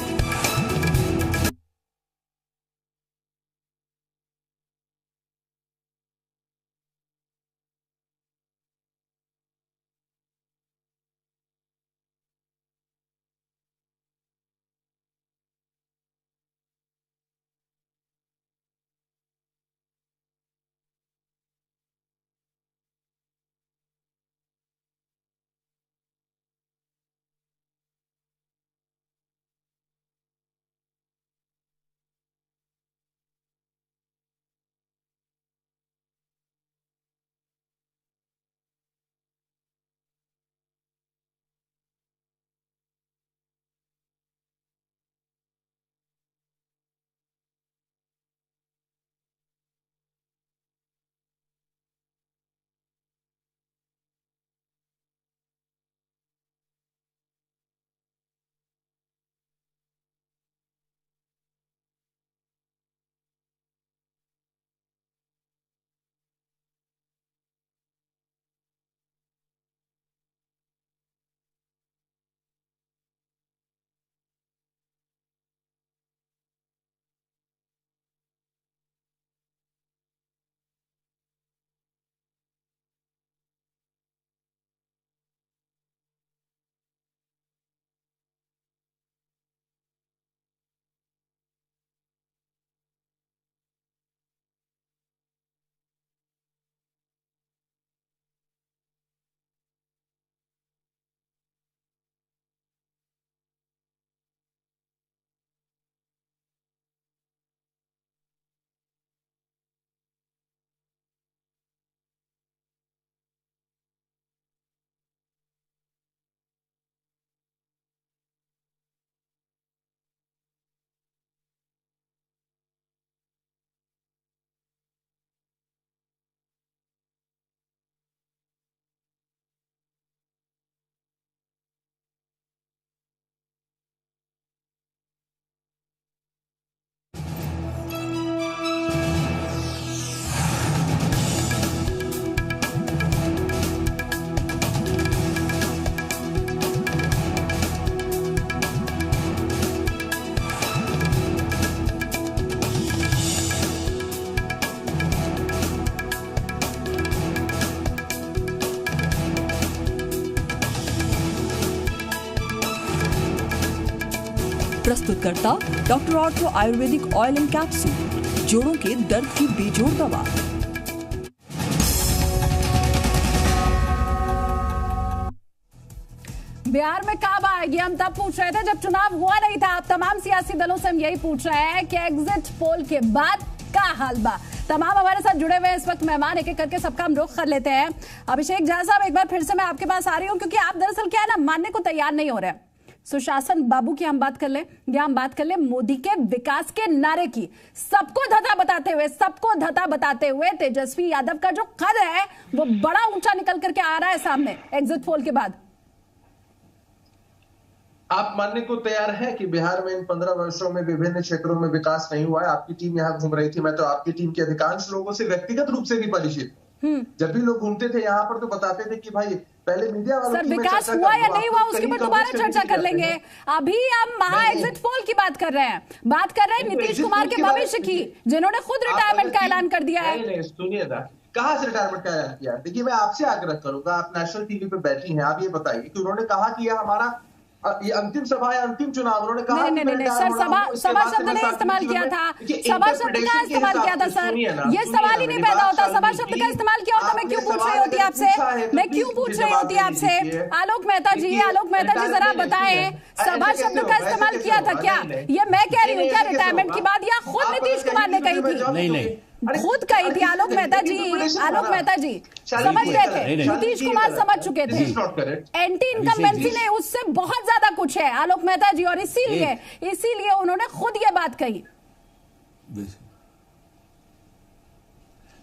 प्रस्तुतकर्ता doctor ortho ayurvedic oil and capsule, जोड़ों के दर्द की बेजोड़ दवा। बिहार में कब आएगी, हम तब पूछ रहे थे जब चुनाव हुआ नहीं था। अब तमाम सियासी दलों से हम यही पूछ रहे हैं कि एग्जिट पोल के बाद का हाल बा। तमाम हमारे साथ जुड़े हुए इस वक्त मेहमान एक एक करके सबका हम रुख कर लेते हैं। अभिषेक झा साहब, एक बार फिर से मैं आपके पास आ रही हूं, क्योंकि आप दरअसल क्या है ना, मानने को तैयार नहीं हो रहे हैं। सुशासन बाबू की हम बात कर ले या हम बात कर ले मोदी के विकास के नारे की, सबको धता बताते हुए तेजस्वी यादव का जो कद है वो बड़ा ऊंचा निकल करके आ रहा है सामने एग्जिट पोल के बाद। आप मानने को तैयार हैं कि बिहार में इन 15 वर्षों में विभिन्न क्षेत्रों में विकास नहीं हुआ है? आपकी टीम यहाँ घूम रही थी, मैं तो आपकी टीम के अधिकांश लोगों से व्यक्तिगत रूप से भी परिचित हूं। जब भी लोग घूमते थे यहाँ पर तो बताते थे कि भाई पहले मीडिया वालों सर विकास हुआ या नहीं हुआ उसके ऊपर दोबारा चर्चा कर लेंगे। अभी हम महा एग्जिट पोल की बात कर रहे हैं, नीतीश कुमार के भविष्य की, जिन्होंने खुद रिटायरमेंट का ऐलान कर दिया है। सुनिए ना, कहाँ से रिटायरमेंट का ऐलान किया? देखिए, मैं आपसे आग्रह करूंगा, आप नेशनल टीवी पे बैठी हैं, आप ये बताइए कि उन्होंने कहा कि यह हमारा ये अंतिम सभा या अंतिम चुनाव, उन्होंने कहा नहीं सर, सभा शब्द नहीं इस्तेमाल किया था, सभा शब्द का इस्तेमाल किया था सर, ये सवाल ही नहीं पैदा होता। सभा शब्द का इस्तेमाल किया होता, मैं क्यों पूछ रही होती आपसे, आलोक मेहता जी, जरा बताएं, सभा शब्द का इस्तेमाल किया था क्या? ये मैं कह रही हूँ क्या रिटायरमेंट की बात, या खुद नीतीश कुमार ने कही थी? नहीं, खुद कही थी आलोक मेहता जी समझ गए थे, नीतीश कुमार समझ चुके थे, एंटी इनकम्बेंसी ने उससे बहुत ज्यादा कुछ है आलोक मेहता जी, और इसीलिए उन्होंने खुद ये बात कही।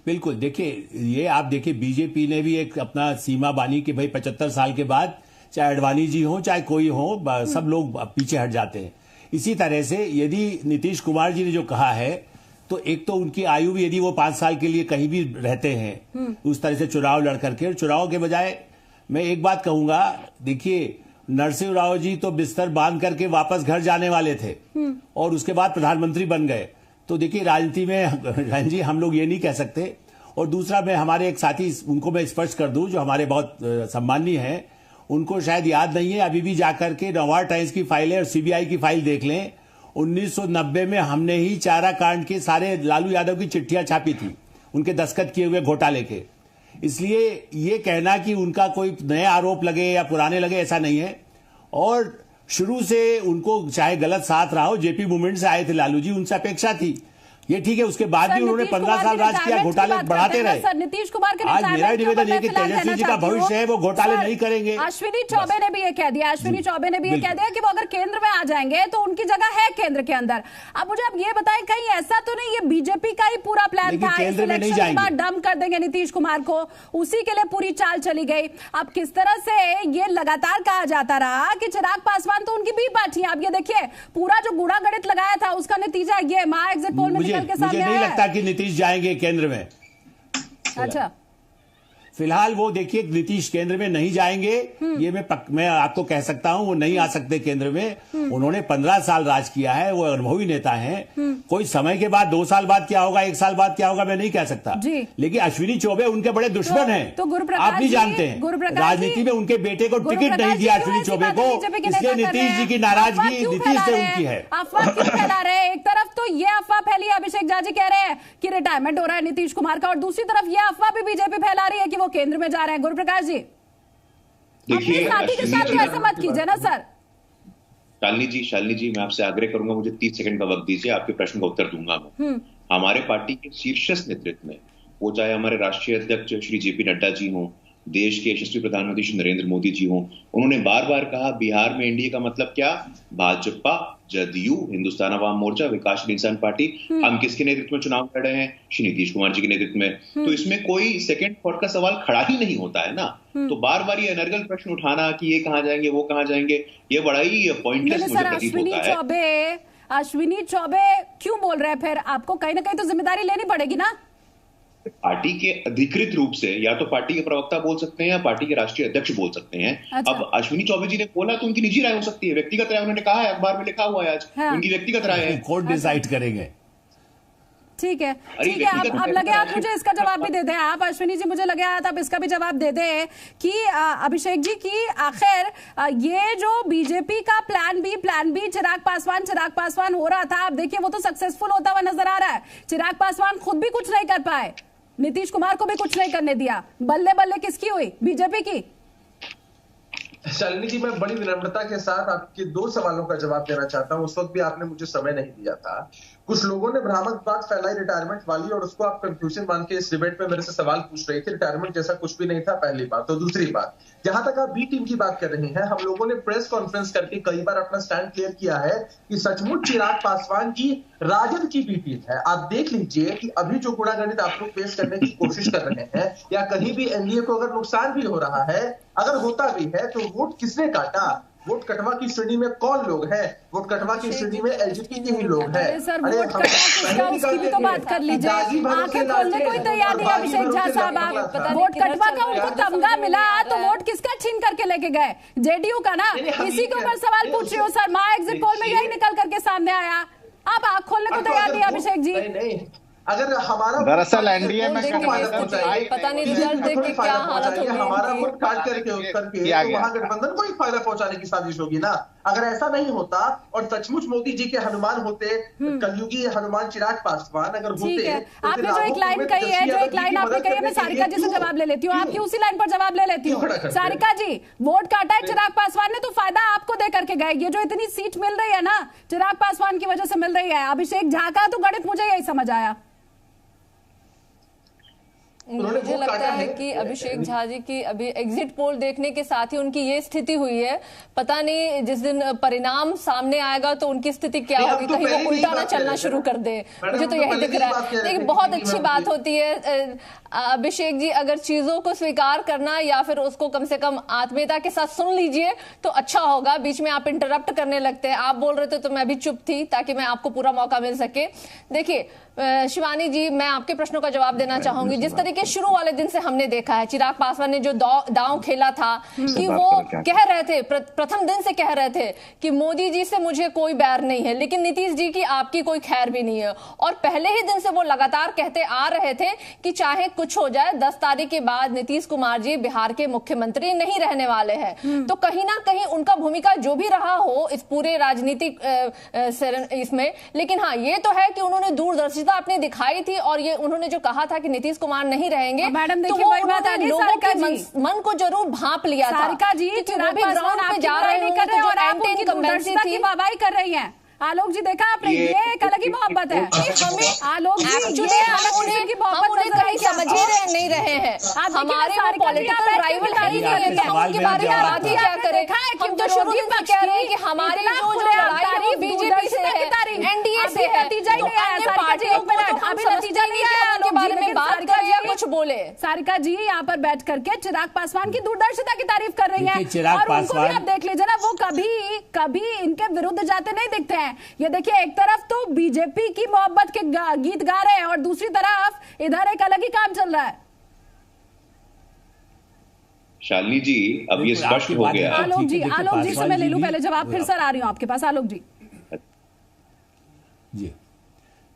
बिल्कुल, देखिए ये आप देखिए, बीजेपी ने भी एक अपना सीमा बानी कि भाई 75 साल के बाद चाहे अडवाणी जी हो चाहे कोई हो, सब लोग पीछे हट जाते हैं। इसी तरह से यदि नीतीश कुमार जी ने जो कहा है, तो एक तो उनकी आयु भी, यदि वो 5 साल के लिए कहीं भी रहते हैं उस तरह से चुनाव लड़ करके, और चुनाव के बजाय मैं एक बात कहूंगा, देखिए नरसिंह राव जी तो बिस्तर बांध करके वापस घर जाने वाले थे और उसके बाद प्रधानमंत्री बन गए। तो देखिए राजनीति में जी हम लोग ये नहीं कह सकते। और दूसरा, मैं हमारे एक साथी, उनको मैं स्पष्ट कर दूं, जो हमारे बहुत सम्माननीय हैं, उनको शायद याद नहीं है, अभी भी जाकर के नवार टाइम्स की फाइलें और सीबीआई की फाइल देख लें। 1990 में हमने ही चारा कांड के सारे लालू यादव की चिट्ठियां छापी थी, उनके दस्तखत किए हुए घोटाले के। इसलिए ये कहना कि उनका कोई नए आरोप लगे या पुराने लगे, ऐसा नहीं है। और शुरू से उनको चाहे गलत साथ रहा हो, जेपी मूवमेंट से आए थे लालू जी, उनसे अपेक्षा थी, ये ठीक है, उसके बाद भी उन्होंने 15 साल राज किया, घोटाले बढ़ाते रहे। नीतीश कुमार के आज मेरा निवेदन है कि तेजस्वी जी का भविष्य है, वो घोटाले नहीं करेंगे। अश्विनी चौबे ने भी ये कह दिया, कि वो अगर केंद्र में आ जाएंगे तो उनकी जगह है केंद्र के अंदर। अब मुझे आप ये बताएं, कहीं ऐसा तो नहीं ये बीजेपी का ही पूरा प्लान था, केंद्र में नहीं जाएंगे, डम कर देंगे नीतीश कुमार को, उसी के लिए पूरी चाल चली गई। अब किस तरह से ये लगातार कहा जाता रहा कि चिराग पासवान तो उनकी भी पार्टी है। अब ये देखिए, पूरा जो गूढ़ा गणित लगाया था उसका नतीजा ये महा एग्जिट पोल में निकल के सामने आया है। कि नीतीश जाएंगे केंद्र में। अच्छा, फिलहाल वो देखिए नीतीश केंद्र में नहीं जाएंगे, ये मैं आपको कह सकता हूं, वो नहीं आ सकते केंद्र में। उन्होंने 15 साल राज किया है, वो अनुभवी नेता हैं। कोई समय के बाद 2 साल बाद क्या होगा, 1 साल बाद क्या होगा, मैं नहीं कह सकता। लेकिन अश्विनी चौबे उनके बड़े दुश्मन हैं, आप भी जानते हैं। राजनीति में उनके बेटे को टिकट नहीं दिया अश्विनी चौबे को, इसलिए नीतीश जी की नाराजगी नीतीश से उनकी है। अफवाह क्यों फैला रहे हैं? एक तरफ तो ये अफवाह फैली है, अभिषेक झा जी कह रहे हैं कि रिटायरमेंट हो रहा है नीतीश कुमार का, और दूसरी तरफ ये अफवाह भी बीजेपी फैला रही है कि वो केंद्र में जा रहे हैं। गुरुप्रकाश जी, अपने साथी के साथ ऐसा मत कीजिए ना सर। शालिनी जी, मैं आपसे आग्रह करूंगा, मुझे 30 सेकंड का वक्त दीजिए, आपके प्रश्न का उत्तर दूंगा मैं। हमारे पार्टी के शीर्षस्थ नेतृत्व में, वो चाहे हमारे राष्ट्रीय अध्यक्ष श्री जेपी नड्डा जी हों, देश के यशस्वी प्रधानमंत्री श्री नरेंद्र मोदी जी हों, उन्होंने बार बार कहा बिहार में एनडीए का मतलब क्या, भाजपा, जदयू, हिंदुस्तान अवाम मोर्चा, विकासशील इंसान पार्टी, हम किसके नेतृत्व में चुनाव लड़ रहे हैं, श्री नीतीश कुमार जी के नेतृत्व में। तो इसमें कोई सेकंड थॉट का सवाल खड़ा ही नहीं होता है ना। तो बार बार ये अनर्गल प्रश्न उठाना कि ये कहाँ जाएंगे, वो कहाँ जाएंगे, ये बड़ा ही पॉइंटलेस मुझे प्रतीत होता है। अश्विनी चौबे क्यों बोल रहे हैं? फिर आपको कहीं ना कहीं तो जिम्मेदारी लेनी पड़ेगी ना। पार्टी के अधिकृत रूप से या तो पार्टी के प्रवक्ता बोल सकते हैं या पार्टी के राष्ट्रीय अध्यक्ष बोल सकते हैं। अच्छा। अब अश्विनी चौबे जी ने बोला तो उनकी निजी राय हो सकती है, व्यक्तिगत राय उन्होंने कहा है, अखबार में लिखा हुआ है आज, उनकी व्यक्तिगत राय है, कोर्ट डिसाइड करेंगे। ठीक है अब लगे आप मुझे इसका जवाब भी दे दें। आप अश्विनी जी मुझे लगे आप इसका भी जवाब दे दें कि अभिषेक जी की आखिर ये जो बीजेपी का प्लान बी चिराग पासवान हो रहा था, आप देखिए वो तो सक्सेसफुल होता हुआ नजर आ रहा है। चिराग पासवान खुद भी कुछ नहीं कर पाए, नीतीश कुमार को भी कुछ नहीं करने दिया, बल्ले बल्ले किसकी हुई? बीजेपी की। शालिनी जी, मैं बड़ी विनम्रता के साथ आपके 2 सवालों का जवाब देना चाहता हूं। उस वक्त भी आपने मुझे समय नहीं दिया था। कुछ लोगों ने भ्रामक बात फैलाई रिटायरमेंट वाली, और उसको आप कंफ्यूजन मान के इस डिबेट में मेरे से सवाल पूछ रहे थे। रिटायरमेंट जैसा कुछ भी नहीं था, पहली बात। तो दूसरी बात, जहां तक आप बी टीम की बात कर रही हैं, हम लोगों ने प्रेस कॉन्फ्रेंस करके कई बार अपना स्टैंड क्लियर किया है कि सचमुच चिराग पासवान की राजद की बी टीम है। आप देख लीजिए कि अभी जो गुणागणित आप लोग पेश करने की कोशिश कर रहे हैं, या कहीं भी एनडीए को अगर नुकसान भी हो रहा है, अगर होता भी है, तो वोट किसने काटा? वोट कटवा की श्रेणी में कौन लोग हैं? वोट कटवा की श्रेणी में एलजेपी के ही लोग हैं। अरे उसकी भी तो बात कर लीजिए। आंखें खोलने कोई तैयार नहीं अभिषेक झा साहब। आप वोट कटवा का उनको तमगा मिला तो वोट किसका छीन करके लेके गए? जेडीयू का ना। इसी के ऊपर सवाल पूछ रही हूँ सर। महा एग्जिट पोल में यही निकल करके सामने आया। आप आंख खोलने को तैयार नहीं अभिषेक जी। अगर हमारा दरअसल एनडीए में पता नहीं रिजल्ट देख के क्या हालत होगी, हमारा वोट काट करके तो महागठबंधन को ही फायदा पहुंचाने की साजिश होगी ना। अगर ऐसा नहीं होता और सचमुच मोदी जी के हनुमान होते, कलयुगी हनुमान चिराग पासवान अगर होते। आपने जो एक लाइन कही है, जो एक लाइन आपने कही है, मैं सारिका जी से जवाब ले लेती हूँ, आपकी उसी लाइन पर जवाब ले लेती हूँ। सारिका जी, वोट काटा है चिराग पासवान ने तो फायदा आपको दे करके गए। ये जो इतनी सीट मिल रही है ना, चिराग पासवान की वजह से मिल रही है। अभिषेक झा का तो गणित मुझे यही समझ आया। मुझे लगता है कि अभिषेक झा जी की अभी एग्जिट पोल देखने के साथ ही उनकी ये स्थिति हुई है। पता नहीं जिस दिन परिणाम सामने आएगा तो उनकी स्थिति क्या होगी, कहीं वो उल्टा ना चलना शुरू कर दे। मुझे तो यही दिख रहा है। लेकिन बहुत अच्छी बात होती है अभिषेक जी, अगर चीजों को स्वीकार करना या फिर उसको कम से कम आत्मीयता के साथ सुन लीजिए तो अच्छा होगा। बीच में आप इंटरप्ट करने लगते हैं। आप बोल रहे थे तो मैं भी चुप थी ताकि मैं आपको पूरा मौका मिल सके। देखिए शिवानी जी, मैं आपके प्रश्नों का जवाब देना चाहूंगी। जिस तरीके शुरू वाले दिन से हमने देखा है, चिराग पासवान ने जो दांव खेला था कि वो कह रहे थे, प्रथम दिन से कह रहे थे कि मोदी जी से मुझे कोई बैर नहीं है, लेकिन नीतीश जी की आपकी कोई खैर भी नहीं है। और पहले ही दिन से वो लगातार कहते आ रहे थे कि चाहे कुछ हो जाए, 10 तारीख के बाद नीतीश कुमार जी बिहार के मुख्यमंत्री नहीं रहने वाले हैं। तो कहीं ना कहीं उनका भूमिका जो भी रहा हो इस पूरे राजनीतिक इसमें, लेकिन हाँ ये तो है कि उन्होंने दूरदर्शिता अपनी दिखाई थी। और ये उन्होंने जो कहा था कि नीतीश कुमार नहीं रहेंगे, मैडम तो देखिए वही बात आ गई। लोगों के मन को जरूर भांप लिया था। सारिका जी, चिराग पासवान पे जा रहे हैं तो और आप उनकी दूरदर्शिता की वाहवाही कर रही हैं। आलोक जी देखा आपने, ये एक अलग ही मोहब्बत है। आलोक जी कहीं समझ ही नहीं रहे हैं। हमारे पॉलिटिकल राइवल उनके बारे में बात ही क्या करें। हम तो शुरू से कह रहे हैं कि हमारी जो लड़ाई है वो बीजेपी से है, एनडीए से है। नतीजा नहीं आया पार्टियों पर, अभी नतीजा नहीं आया उनके बारे में बात कर या कुछ बोले। सारिका जी यहाँ पर बैठ करके चिराग पासवान की दूरदर्शिता की तारीफ कर रही हैं, और उनको भी आप देख लीजिए ना, वो कभी इनके विरुद्ध जाते नहीं दिखते हैं। ये देखिए, एक तरफ तो बीजेपी की मोहब्बत के गीत गा रहे हैं और दूसरी तरफ इधर एक अलग ही काम चल रहा है। शालिनी जी, अब ये स्पष्ट हो गया। आलोक जी से मैं ले लूं पहले जवाब, फिर सर आ रही हूं आपके पास। आलोक जी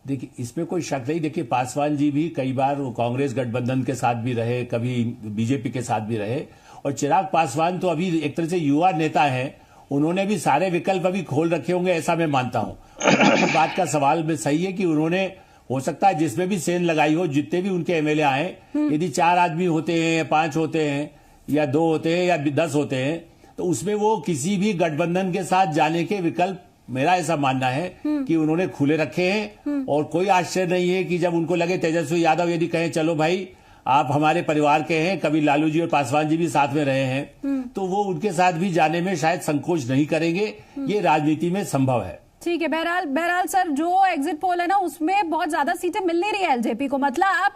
देखिए, इसमें कोई शक नहीं। देखिए, पासवान जी भी कई बार वो कांग्रेस गठबंधन के साथ भी रहे, कभी बीजेपी के साथ भी रहे। और चिराग पासवान तो अभी एक तरह से युवा नेता हैं, उन्होंने भी सारे विकल्प अभी खोल रखे होंगे, ऐसा मैं मानता हूं। और आपकी बात का सवाल में सही है कि उन्होंने, हो सकता है जिसमें भी सेन लगाई हो, जितने भी उनके एमएलए आए, यदि 4 आदमी होते हैं या 5 होते हैं या 2 होते हैं या 10 होते हैं, तो उसमें वो किसी भी गठबंधन के साथ जाने के विकल्प, मेरा ऐसा मानना है कि उन्होंने खुले रखे हैं। और कोई आश्चर्य नहीं है कि जब उनको लगे, तेजस्वी यादव यदि कहें चलो भाई आप हमारे परिवार के हैं, कभी लालू जी और पासवान जी भी साथ में रहे हैं, तो वो उनके साथ भी जाने में शायद संकोच नहीं करेंगे। ये राजनीति में संभव है। ठीक है। बहरहाल सर, जो एग्जिट पोल है ना, उसमें बहुत ज्यादा सीटें मिल नहीं रही है एलजेपी को। मतलब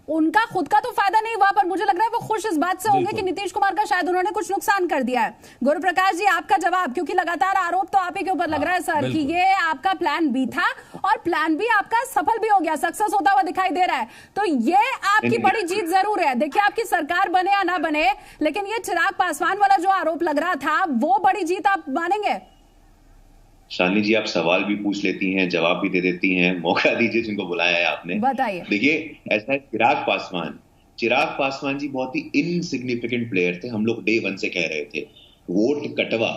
उनका खुद का तो फायदा नहीं हुआ, पर मुझे लग रहा है वो खुश इस बात से होंगे कि नीतीश कुमार का शायद उन्होंने कुछ नुकसान कर दिया है। गुरुप्रकाश जी, आपका जवाब, क्योंकि लगातार आरोप तो आप ही के ऊपर लग रहा है सर कि ये आपका प्लान बी था और प्लान बी आपका सफल भी हो गया, सक्सेस होता हुआ दिखाई दे रहा है। तो ये आपकी बड़ी जीत जरूर है। देखिए, आपकी सरकार बने या ना बने, लेकिन ये चिराग पासवान वाला जो आरोप लग रहा था, वो बड़ी जीत आप मानेंगे? शालिनी जी, आप सवाल भी पूछ लेती हैं, जवाब भी दे देती हैं, मौका दीजिए जिनको बुलाया है आपने। बताइए। देखिए, ऐसा है, चिराग पासवान जी बहुत ही इनसिग्निफिकेंट प्लेयर थे। हम लोग डे 1 से कह रहे थे। वोट कटवा,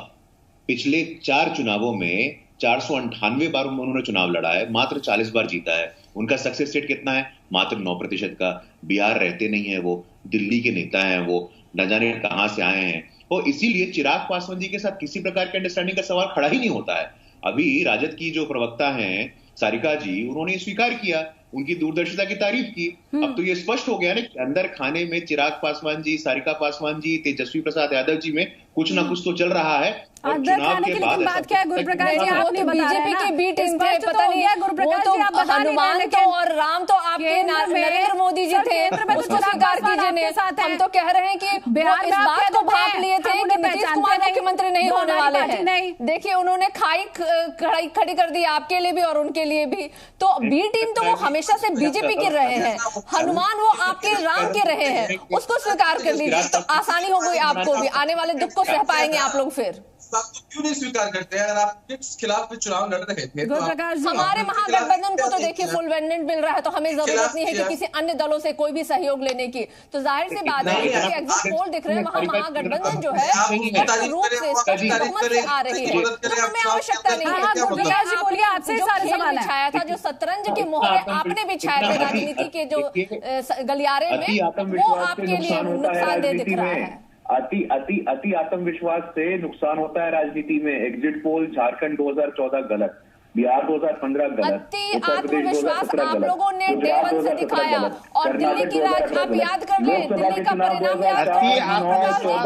पिछले 4 चुनावों में 498 बार उन्होंने चुनाव लड़ा है, मात्र 40 बार जीता है। उनका सक्सेस रेट कितना है? मात्र 9% का। बिहार रहते नहीं है वो, दिल्ली के नेता हैं वो, न जाने कहां से आए हैं। और इसीलिए चिराग पासवान जी के साथ किसी प्रकार के अंडरस्टैंडिंग का सवाल खड़ा ही नहीं होता है। अभी राजद की जो प्रवक्ता हैं सारिका जी, उन्होंने स्वीकार किया, उनकी दूरदर्शिता की तारीफ की। अब तो ये स्पष्ट हो गया ना कि अंदर खाने में चिराग पासवान जी, सारिका पासवान जी, तेजस्वी प्रसाद यादव जी में कुछ ना कुछ तो चल रहा है। और चुनाव के बाद बात क्या है गुरुप्रकाश जी, आप तो बीजेपी की बी टीम थे, पता नहीं है गुरुप्रकाश जी, आप बता नहीं रहे, लेकिन और राम तो आपके नरेंद्र मोदी जी थे, उसको स्वीकार कीजिए। हम तो कह रहे हैं कि बिहार इस बात को भाप लिए थे कि नीतीश कुमार मुख्यमंत्री नहीं होने वाले हैं। देखिए, उन्होंने कड़ाई खड़ी कर दी आपके लिए भी और उनके लिए भी। तो बी टीम तो वो हमेशा से बीजेपी के रहे हैं, हनुमान वो आपके राम के रहे हैं, उसको स्वीकार कर लीजिए तो आसानी हो गई आपको भी। आने वाले दुख को सह पाएंगे आप लोग फिर। क्यों नहीं स्वीकार करते हैं? अगर आप किस खिलाफ चुनाव लड़ रहे थे तो हमारे महागठबंधन को तो देखिए फुल मैंडेट मिल रहा है, तो हमें जरूरत नहीं है कि किसी अन्य दलों से कोई भी सहयोग लेने की। तो जाहिर सी बात है कि एग्जिट पोल दिख रहे हैं, वहां महागठबंधन जो है रूप से बहुमत से आ रही है, तो हमें आवश्यकता नहीं है। गुरुप्रकाश जी बोलिए, आपसे सारे सवाल बिछाया था, जो शतरंज के मोहरे आपने बिछाए थे राजनीति के जो गलियारे में, वो आपके लिए नुकसानदेह दिख रहा है। अति आत्मविश्वास से नुकसान होता है राजनीति में। एग्जिट पोल झारखंड 2014 गलत, बिहार 2015 गलत, अति आत्मविश्वास आप लोगों ने डे 1 से दिखाया। और दिल्ली की राज आप याद कर लें, दिल्ली का परिणाम याद कर लें,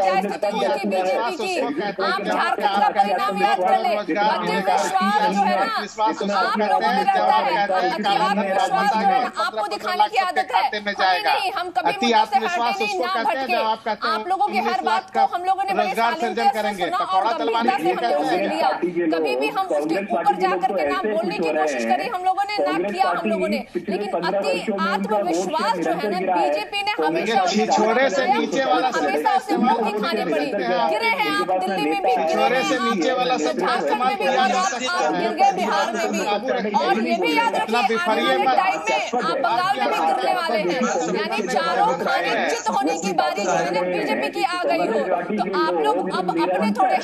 क्या स्थिति हुई थी बीजेपी की। आप झारखंड का परिणाम याद कर लें। अति विश्वास जो है ना आप लोगों में रहता है, अति आत्मविश्वास जो है आपको दिखाने की आदत है। नहीं, हम कभी मुद्दे से हटे नहीं, ना भटके। आप लोगों की हर बात को हम लोगों ने बड़े शालीनता से सुना और गंभीरता से हमने उसे लिया। कभी भी हम उसके ऊपर जाकर ना बोलने की कोशिश करी हम लोगों ने, ना किया हम लोगों ने। लेकिन अति आत्मविश्वास जो है ना बीजेपी ने हमेशा छिछोरे से नीचे वाला हमेशा उसे मुंह दिखानी पड़ी। गिरे हैं आप दिल्ली में भी, छिछोरे से नीचे वाला सब झारखंड में भी, और आप गिर गए बिहार में भी। और ये भी याद रखिए, आने वाले टाइम में आप बंगाल में भी गिरने वाले हैं। यानी चारों खाने चित होने की बारी जो है ना बीजेपी की आ गई हो, तो आप लोग अब अपने थोड़े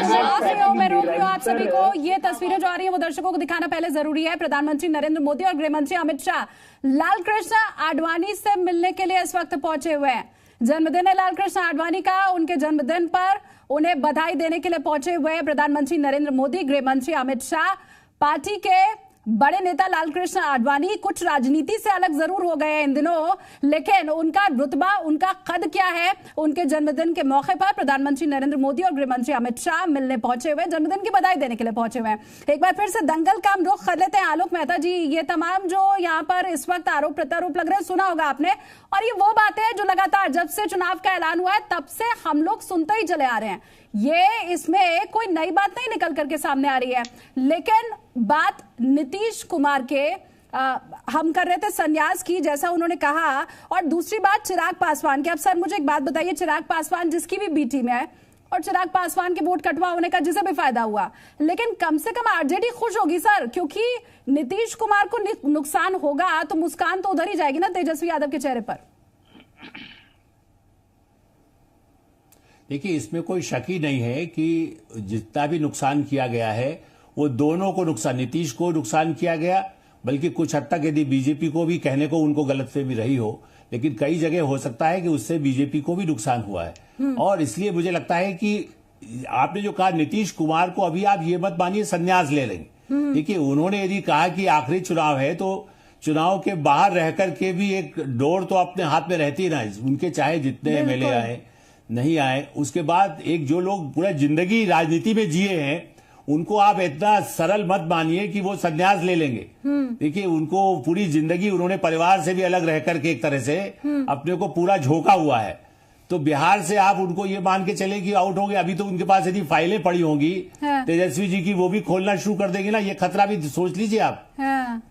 हाथ में रोक लो। आप सभी को ये तस्वीरें जो आ रही है वो दर्शकों को दिखाना पहले जरूरी है। प्रधानमंत्री नरेंद्र मोदी और गृहमंत्री अमित शाह लालकृष्ण आडवाणी से मिलने के लिए इस वक्त पहुंचे हुए हैं। जन्मदिन है लालकृष्ण आडवाणी का, उनके जन्मदिन पर उन्हें बधाई देने के लिए पहुंचे हुए हैं प्रधानमंत्री नरेंद्र मोदी, गृहमंत्री अमित शाह। पार्टी के बड़े नेता लालकृष्ण आडवाणी कुछ राजनीति से अलग जरूर हो गए हैं इन दिनों, लेकिन उनका रुतबा, उनका कद क्या है? उनके जन्मदिन के मौके पर प्रधानमंत्री नरेंद्र मोदी और गृहमंत्री अमित शाह मिलने पहुंचे हुए, जन्मदिन की बधाई देने के लिए पहुंचे हुए हैं। एक बार फिर से दंगल का हम रुख कर लेते हैं। आलोक मेहता जी, ये तमाम जो यहाँ पर इस वक्त आरोप प्रत्यारोप लग रहे हैं, सुना होगा आपने, और ये वो बातें हैं जो लगातार जब से चुनाव का ऐलान हुआ है तब से हम लोग सुनते ही चले आ रहे हैं। ये इसमें कोई नई बात नहीं निकल करके सामने आ रही है। लेकिन बात नीतीश कुमार के हम कर रहे थे संन्यास की, जैसा उन्होंने कहा, और दूसरी बात चिराग पासवान की। अब सर मुझे एक बात बताइए, चिराग पासवान जिसकी भी बी टीम है और चिराग पासवान के वोट कटवा होने का जिसे भी फायदा हुआ, लेकिन कम से कम आरजेडी खुश होगी सर, क्योंकि नीतीश कुमार को नुकसान होगा तो मुस्कान तो उधर ही जाएगी ना तेजस्वी यादव के चेहरे पर। देखिए, इसमें कोई शक ही नहीं है कि जितना भी नुकसान किया गया है वो दोनों को नुकसान, नीतीश को नुकसान किया गया, बल्कि कुछ हद तक यदि बीजेपी को भी कहने को उनको गलतफहमी रही हो, लेकिन कई जगह हो सकता है कि उससे बीजेपी को भी नुकसान हुआ है। और इसलिए मुझे लगता है कि आपने जो कहा नीतीश कुमार को अभी आप ये मत मानिए संन्यास ले लेंगे। देखिए, उन्होंने यदि कहा कि आखिरी चुनाव है तो चुनाव के बाहर रह करके भी एक डोर तो अपने हाथ में रहती ना, उनके चाहे जितने एमएलए आए नहीं आए। उसके बाद एक जो लोग पूरा जिंदगी राजनीति में जिए हैं उनको आप इतना सरल मत मानिए कि वो संन्यास ले लेंगे। देखिए, उनको पूरी जिंदगी उन्होंने परिवार से भी अलग रह करके एक तरह से अपने को पूरा झोंका हुआ है। तो बिहार से आप उनको ये मान के चले कि आउट होंगे। अभी तो उनके पास यदि फाइलें पड़ी होंगी तेजस्वी जी की, वो भी खोलना शुरू कर देंगे ना, ये खतरा भी सोच लीजिए आप।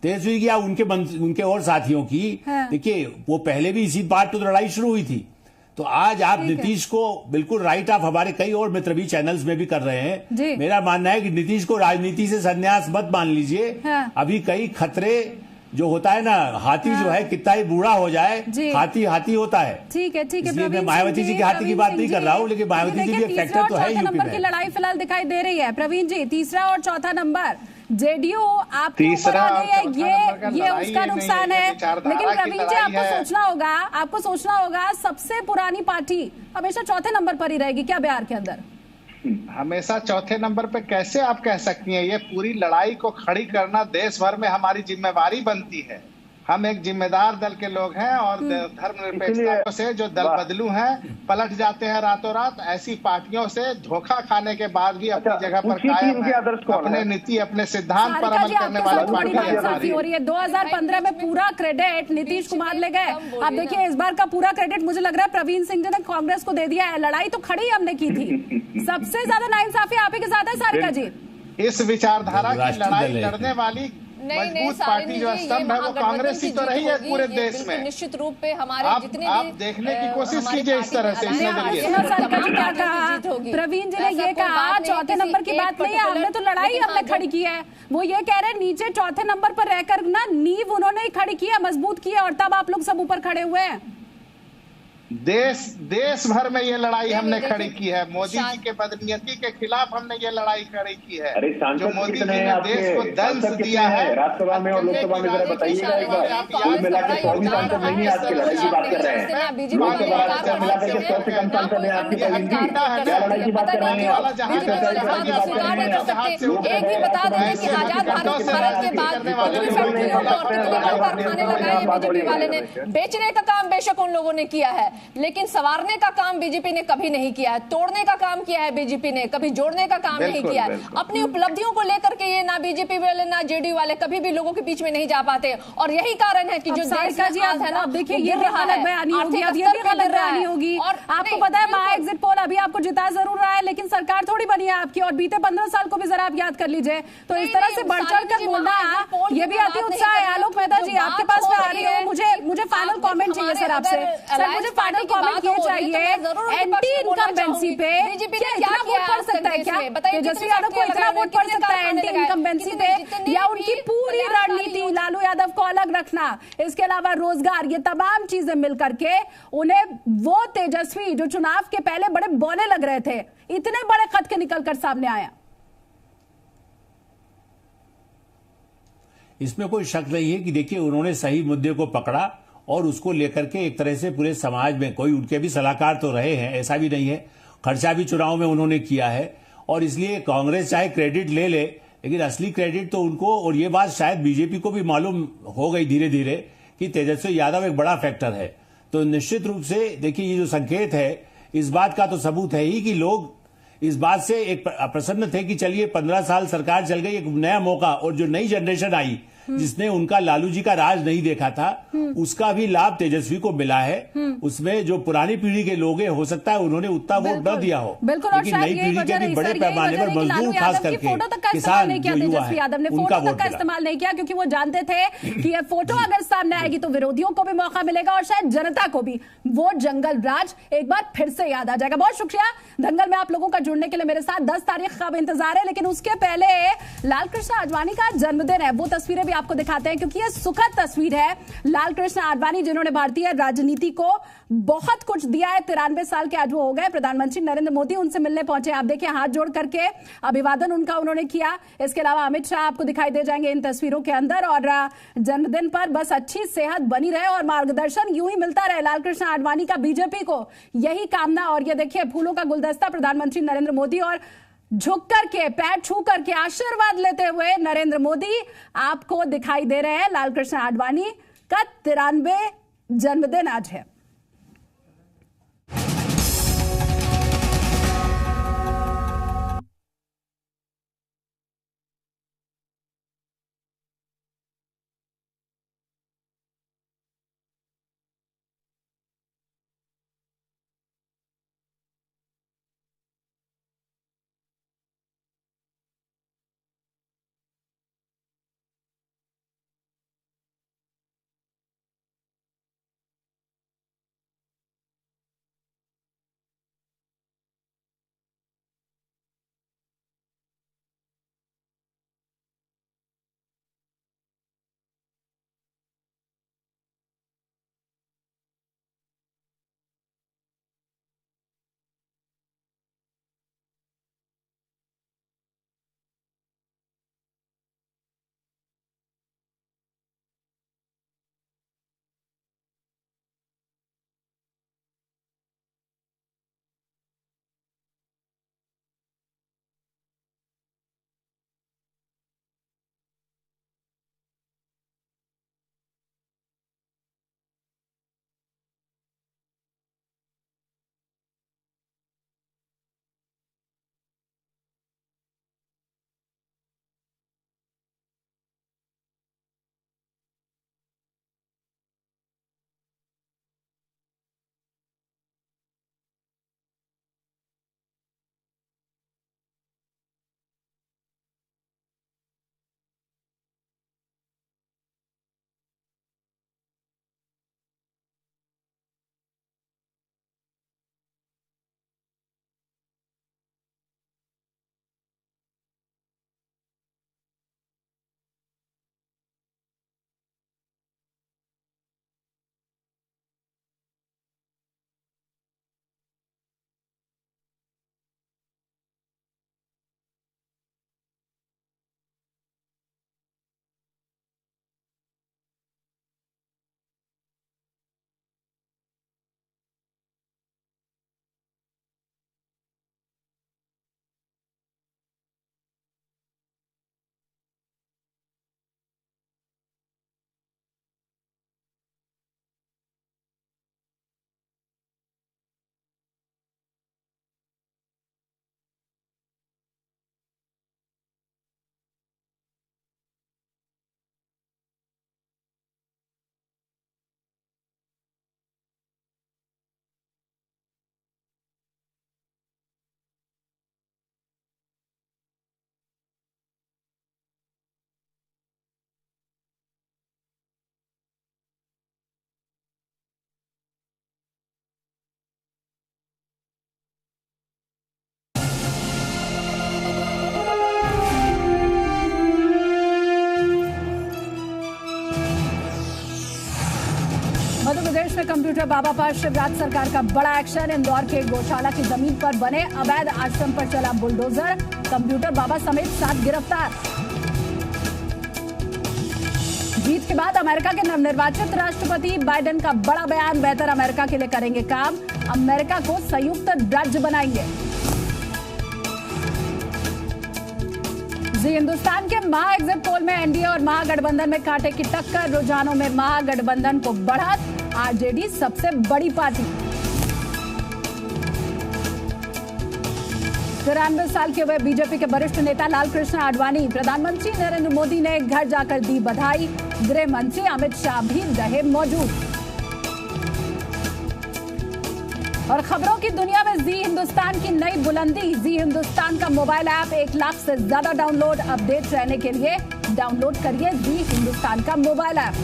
तेजस्वी की या उनके और साथियों की। देखिए, वो पहले भी इसी बात पर तो लड़ाई शुरू हुई थी। तो आज आप नीतीश को बिल्कुल राइट, आप हमारे कई और मित्र भी चैनल्स में भी कर रहे हैं। मेरा मानना है कि नीतीश को राजनीति से संन्यास मत मान लीजिए। हाँ। अभी कई खतरे जो होता है ना, हाथी जो है कितना ही बूढ़ा हो जाए, हाथी हाथी होता है। ठीक है इसलिए मैं मायावती जी के हाथी की बात नहीं कर रहा हूँ, लेकिन मायावती जी भी एक फैक्टर तो है यूपी नंबर की लड़ाई फिलहाल दिखाई दे रही है। प्रवीण जी, तीसरा और चौथा नंबर जेडीयू आपके ऊपर आ गई है, ये उसका नुकसान है। लेकिन प्रवीण जी, आपको सोचना होगा सबसे पुरानी पार्टी हमेशा चौथे नंबर पर ही रहेगी क्या बिहार के अंदर? हमेशा चौथे नंबर पे कैसे आप कह सकती हैं? ये पूरी लड़ाई को खड़ी करना देश भर में हमारी जिम्मेवारी बनती है। हम एक जिम्मेदार दल के लोग हैं और धर्मनिरपेक्षता से जो दल बदलू हैं पलट जाते हैं रातों रात। ऐसी पार्टियों से धोखा खाने के बाद भी अपनी जगह पर कायम है, अपने नीति अपने सिद्धांत पर अमल करने वाली पार्टी हो रही है। 2015 में पूरा क्रेडिट नीतीश कुमार ले गए। अब देखिए इस बार का पूरा क्रेडिट मुझे लग रहा है प्रवीण सिंह जी ने कांग्रेस को दे दिया है। लड़ाई तो खड़ी हमने की थी। सबसे ज्यादा नाइंसाफी आप ही के साथ है सारिका जी। इस विचारधारा की लड़ाई लड़ने वाली मजबूत पार्टी जो स्तंभ है वो कांग्रेस ही तो रही है पूरे देश में। निश्चित रूप पे हमारे जितने आप देखने की कोशिश कीजिए इस तरह से। क्या कहा प्रवीण जी ने? ये कहा चौथे नंबर की बात नहीं है, हमने तो लड़ाई हमने खड़ी की है। वो ये कह रहे हैं नीचे चौथे नंबर पर रहकर ना नींव उन्होंने ही खड़ी की है, मजबूत की है, और तब आप लोग सब ऊपर खड़े हुए हैं। देश भर में ये लड़ाई हमने खड़ी की है। मोदी जी के बदनीयती के खिलाफ हमने ये लड़ाई खड़ी की है। जो मोदी जी ने देश को दंश दिया है राज्यसभा में और लोकसभा में, जरा बताइएगा एक बार। कुल मिला के 100 सांसद नहीं है, आज की लड़ाई की बात कर रहे हैं। मिला करके 100 से कम सांसद है आपकी क्या लड़ाई की बात कर रहे हैं? एक भी बता दें कि आजाद भारत के बाद बीजेपी वाले ने बेचने का काम बेशक उन लोगों ने किया है, लेकिन संवारने का काम बीजेपी ने कभी नहीं किया है। तोड़ने का काम किया है बीजेपी ने, कभी जोड़ने का काम नहीं किया है। अपनी उपलब्धियों को लेकर के ये ना बीजेपी वाले ना जेडीयू वाले कभी भी लोगों के बीच में नहीं जा पाते, और यही कारण है कि जो देश का है ना, देखिए ये गलत बयानी होगी, अब ये भी गलत बयानी होगी। और आपको पता है महा एग्जिट पोल अभी आपको जिता जरूर रहा है, लेकिन सरकार थोड़ी बनी है आपकी, और बीते 15 साल को भी जरा आप याद कर लीजिए। तो इस तरह से बढ़ चढ़ कर बोलना ये भी अति उत्साह है। आलोक मेहता जी, आपके पास मैं आ रही हूँ। मुझे फाइनल कॉमेंट चाहिए सर आपसे। सर मुझे फाइनल कमेंट ये चाहिए, एंटी इनकम्बेंसी पे क्या इतना वोट पड़ सकता है? क्या तेजस्वी यादव को इतना वोट पड़ सकता है एंटी इनकम्बेंसी पे? या उनकी पूरी रणनीति लालू यादव को अलग रखना, इसके अलावा रोजगार, ये तमाम चीजें मिलकर के उन्हें वो तेजस्वी जो चुनाव के पहले बड़े बौने लग रहे थे, इतने बड़े खत के निकलकर सामने आया? इसमें कोई शक नहीं है कि देखिए उन्होंने सही मुद्दे को पकड़ा और उसको लेकर के एक तरह से पूरे समाज में, कोई उनके भी सलाहकार तो रहे हैं, ऐसा भी नहीं है, खर्चा भी चुनाव में उन्होंने किया है। और इसलिए कांग्रेस चाहे क्रेडिट ले ले, लेकिन असली क्रेडिट तो उनको, और ये बात शायद बीजेपी को भी मालूम हो गई धीरे धीरे कि तेजस्वी यादव एक बड़ा फैक्टर है। तो निश्चित रूप से देखिए ये जो संकेत है, इस बात का तो सबूत है ही कि लोग इस बात से एक प्रसन्न थे कि चलिए 15 साल सरकार चल गई, एक नया मौका, और जो नई जनरेशन आई जिसने उनका लालू जी का राज नहीं देखा था, उसका भी लाभ तेजस्वी को मिला है। उसमें जो पुरानी पीढ़ी के लोग हैं, हो सकता है उन्होंने उतना वोट न दिया हो, लेकिन नई पीढ़ी के भी बड़े पैमाने पर मजदूर खास करके किसान जो युवा है उनका वोट का इस्तेमाल नहीं किया, क्योंकि वो जानते थे कि ये फोटो अगर सामने आएगी तो विरोधियों को भी मौका मिलेगा और शायद जनता को भी वो जंगल राज एक बार फिर से याद आ जाएगा। बहुत शुक्रिया दंगल में आप लोगों का जुड़ने के लिए। मेरे साथ 10 तारीख का इंतजार है, लेकिन उसके पहले लालकृष्ण आडवाणी का जन्मदिन है, वो तस्वीरें भी आपको दिखाते हैं, क्योंकि यह सुखद तस्वीर है। लालकृष्ण आडवाणी जिन्होंने भारतीय राजनीति को बहुत कुछ दिया है, 93 साल के आज वो हो गए। प्रधानमंत्री नरेंद्र मोदी उनसे मिलने पहुंचे, आप देखिए हाथ जोड़ करके अभिवादन उनका उन्होंने किया। इसके अलावा अमित शाह आपको दिखाई दे जाएंगे इन तस्वीरों के अंदर। और जन्मदिन पर बस अच्छी सेहत बनी रहे और मार्गदर्शन यूं ही मिलता रहे लालकृष्ण आडवाणी का, बीजेपी को यही कामना। और ये देखिए फूलों का गुलदस्ता, प्रधानमंत्री नरेंद्र मोदी, और झुक करके पैर छू करके आशीर्वाद लेते हुए नरेंद्र मोदी आपको दिखाई दे रहे हैं। लालकृष्ण आडवाणी का 93 जन्मदिन आज है। प्रदेश में कंप्यूटर बाबा पर शिवराज सरकार का बड़ा एक्शन। इंदौर के गौशाला की जमीन पर बने अवैध आश्रम पर चला बुलडोजर। कंप्यूटर बाबा समेत 7 गिरफ्तार। जीत के बाद अमेरिका के नवनिर्वाचित राष्ट्रपति बाइडेन का बड़ा बयान। बेहतर अमेरिका के लिए करेंगे काम, अमेरिका को संयुक्त राज्य बनाएंगे। जी हिंदुस्तान के महा एग्जिट पोल में एनडीए और महागठबंधन में कांटे की टक्कर। रुझानों में महागठबंधन को बढ़त, आरजेडी सबसे बड़ी पार्टी। 93 साल के हुए बीजेपी के वरिष्ठ नेता लालकृष्ण आडवाणी। प्रधानमंत्री नरेंद्र मोदी ने घर जाकर दी बधाई। गृह मंत्री अमित शाह भी रहे मौजूद। और खबरों की दुनिया में जी हिंदुस्तान की नई बुलंदी। जी हिंदुस्तान का मोबाइल ऐप 1 लाख से ज्यादा डाउनलोड। अपडेट रहने के लिए डाउनलोड करिए जी हिंदुस्तान का मोबाइल ऐप।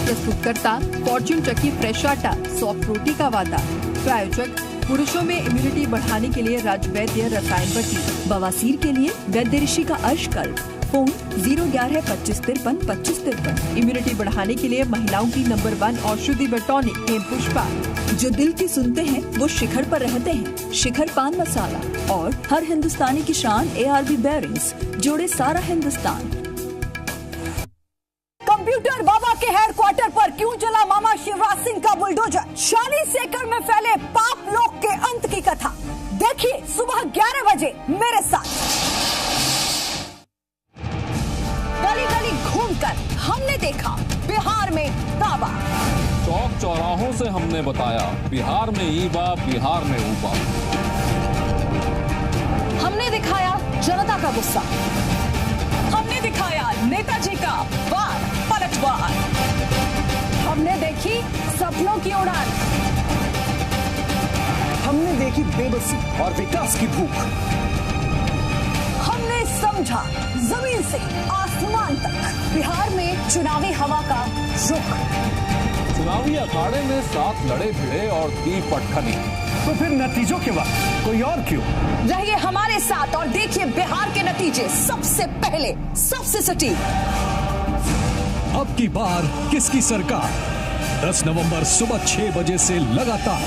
प्रस्तुतकर्ता फॉर्च्यून चक्की फ्रेश आटा, सॉफ्ट रोटी का वादा। प्रायोजक पुरुषों में इम्यूनिटी बढ़ाने के लिए राजवैद्य रसायन पट्टी। बवासीर के लिए वैद्य ऋषि का अर्शकल्प। फोन 011-2553-2553। इम्यूनिटी बढ़ाने के लिए महिलाओं की नंबर 1 औषधि व टॉनिक हेमपुष्पा। जो दिल की सुनते हैं वो शिखर पर रहते हैं। शिखर पान मसाला और हर हिंदुस्तानी की शान ARB बेयरिंग्स, जोड़े सारा हिंदुस्तान। कंप्यूटर बाबा के हेडक्वार्टर पर क्यों चला मामा शिवराज सिंह का बुलडोजर? 40 एकड़ में फैले पाप लोक के अंत की कथा देखिए सुबह 11 बजे मेरे साथ। गली गली घूमकर हमने देखा बिहार में दावा। चौक चौराहों से हमने बताया बिहार में ईवा, बिहार में ऊपा। हमने दिखाया जनता का गुस्सा। हमने दिखाया नेताजी का वार पलटवार। हमने देखी सपनों की उड़ान। हमने देखी बेबसी और विकास की भूख। हमने समझा जमीन से आसमान तक बिहार में चुनावी हवा का रुख। चुनावी अखाड़े में साथ लड़े भिड़े और दी पटखनी। तो फिर नतीजों के बाद कोई और क्यों? रहिए हमारे साथ और देखिए बिहार के नतीजे सबसे पहले, सबसे सटीक। अब की बार किसकी सरकार? 10 नवंबर सुबह 6 बजे से लगातार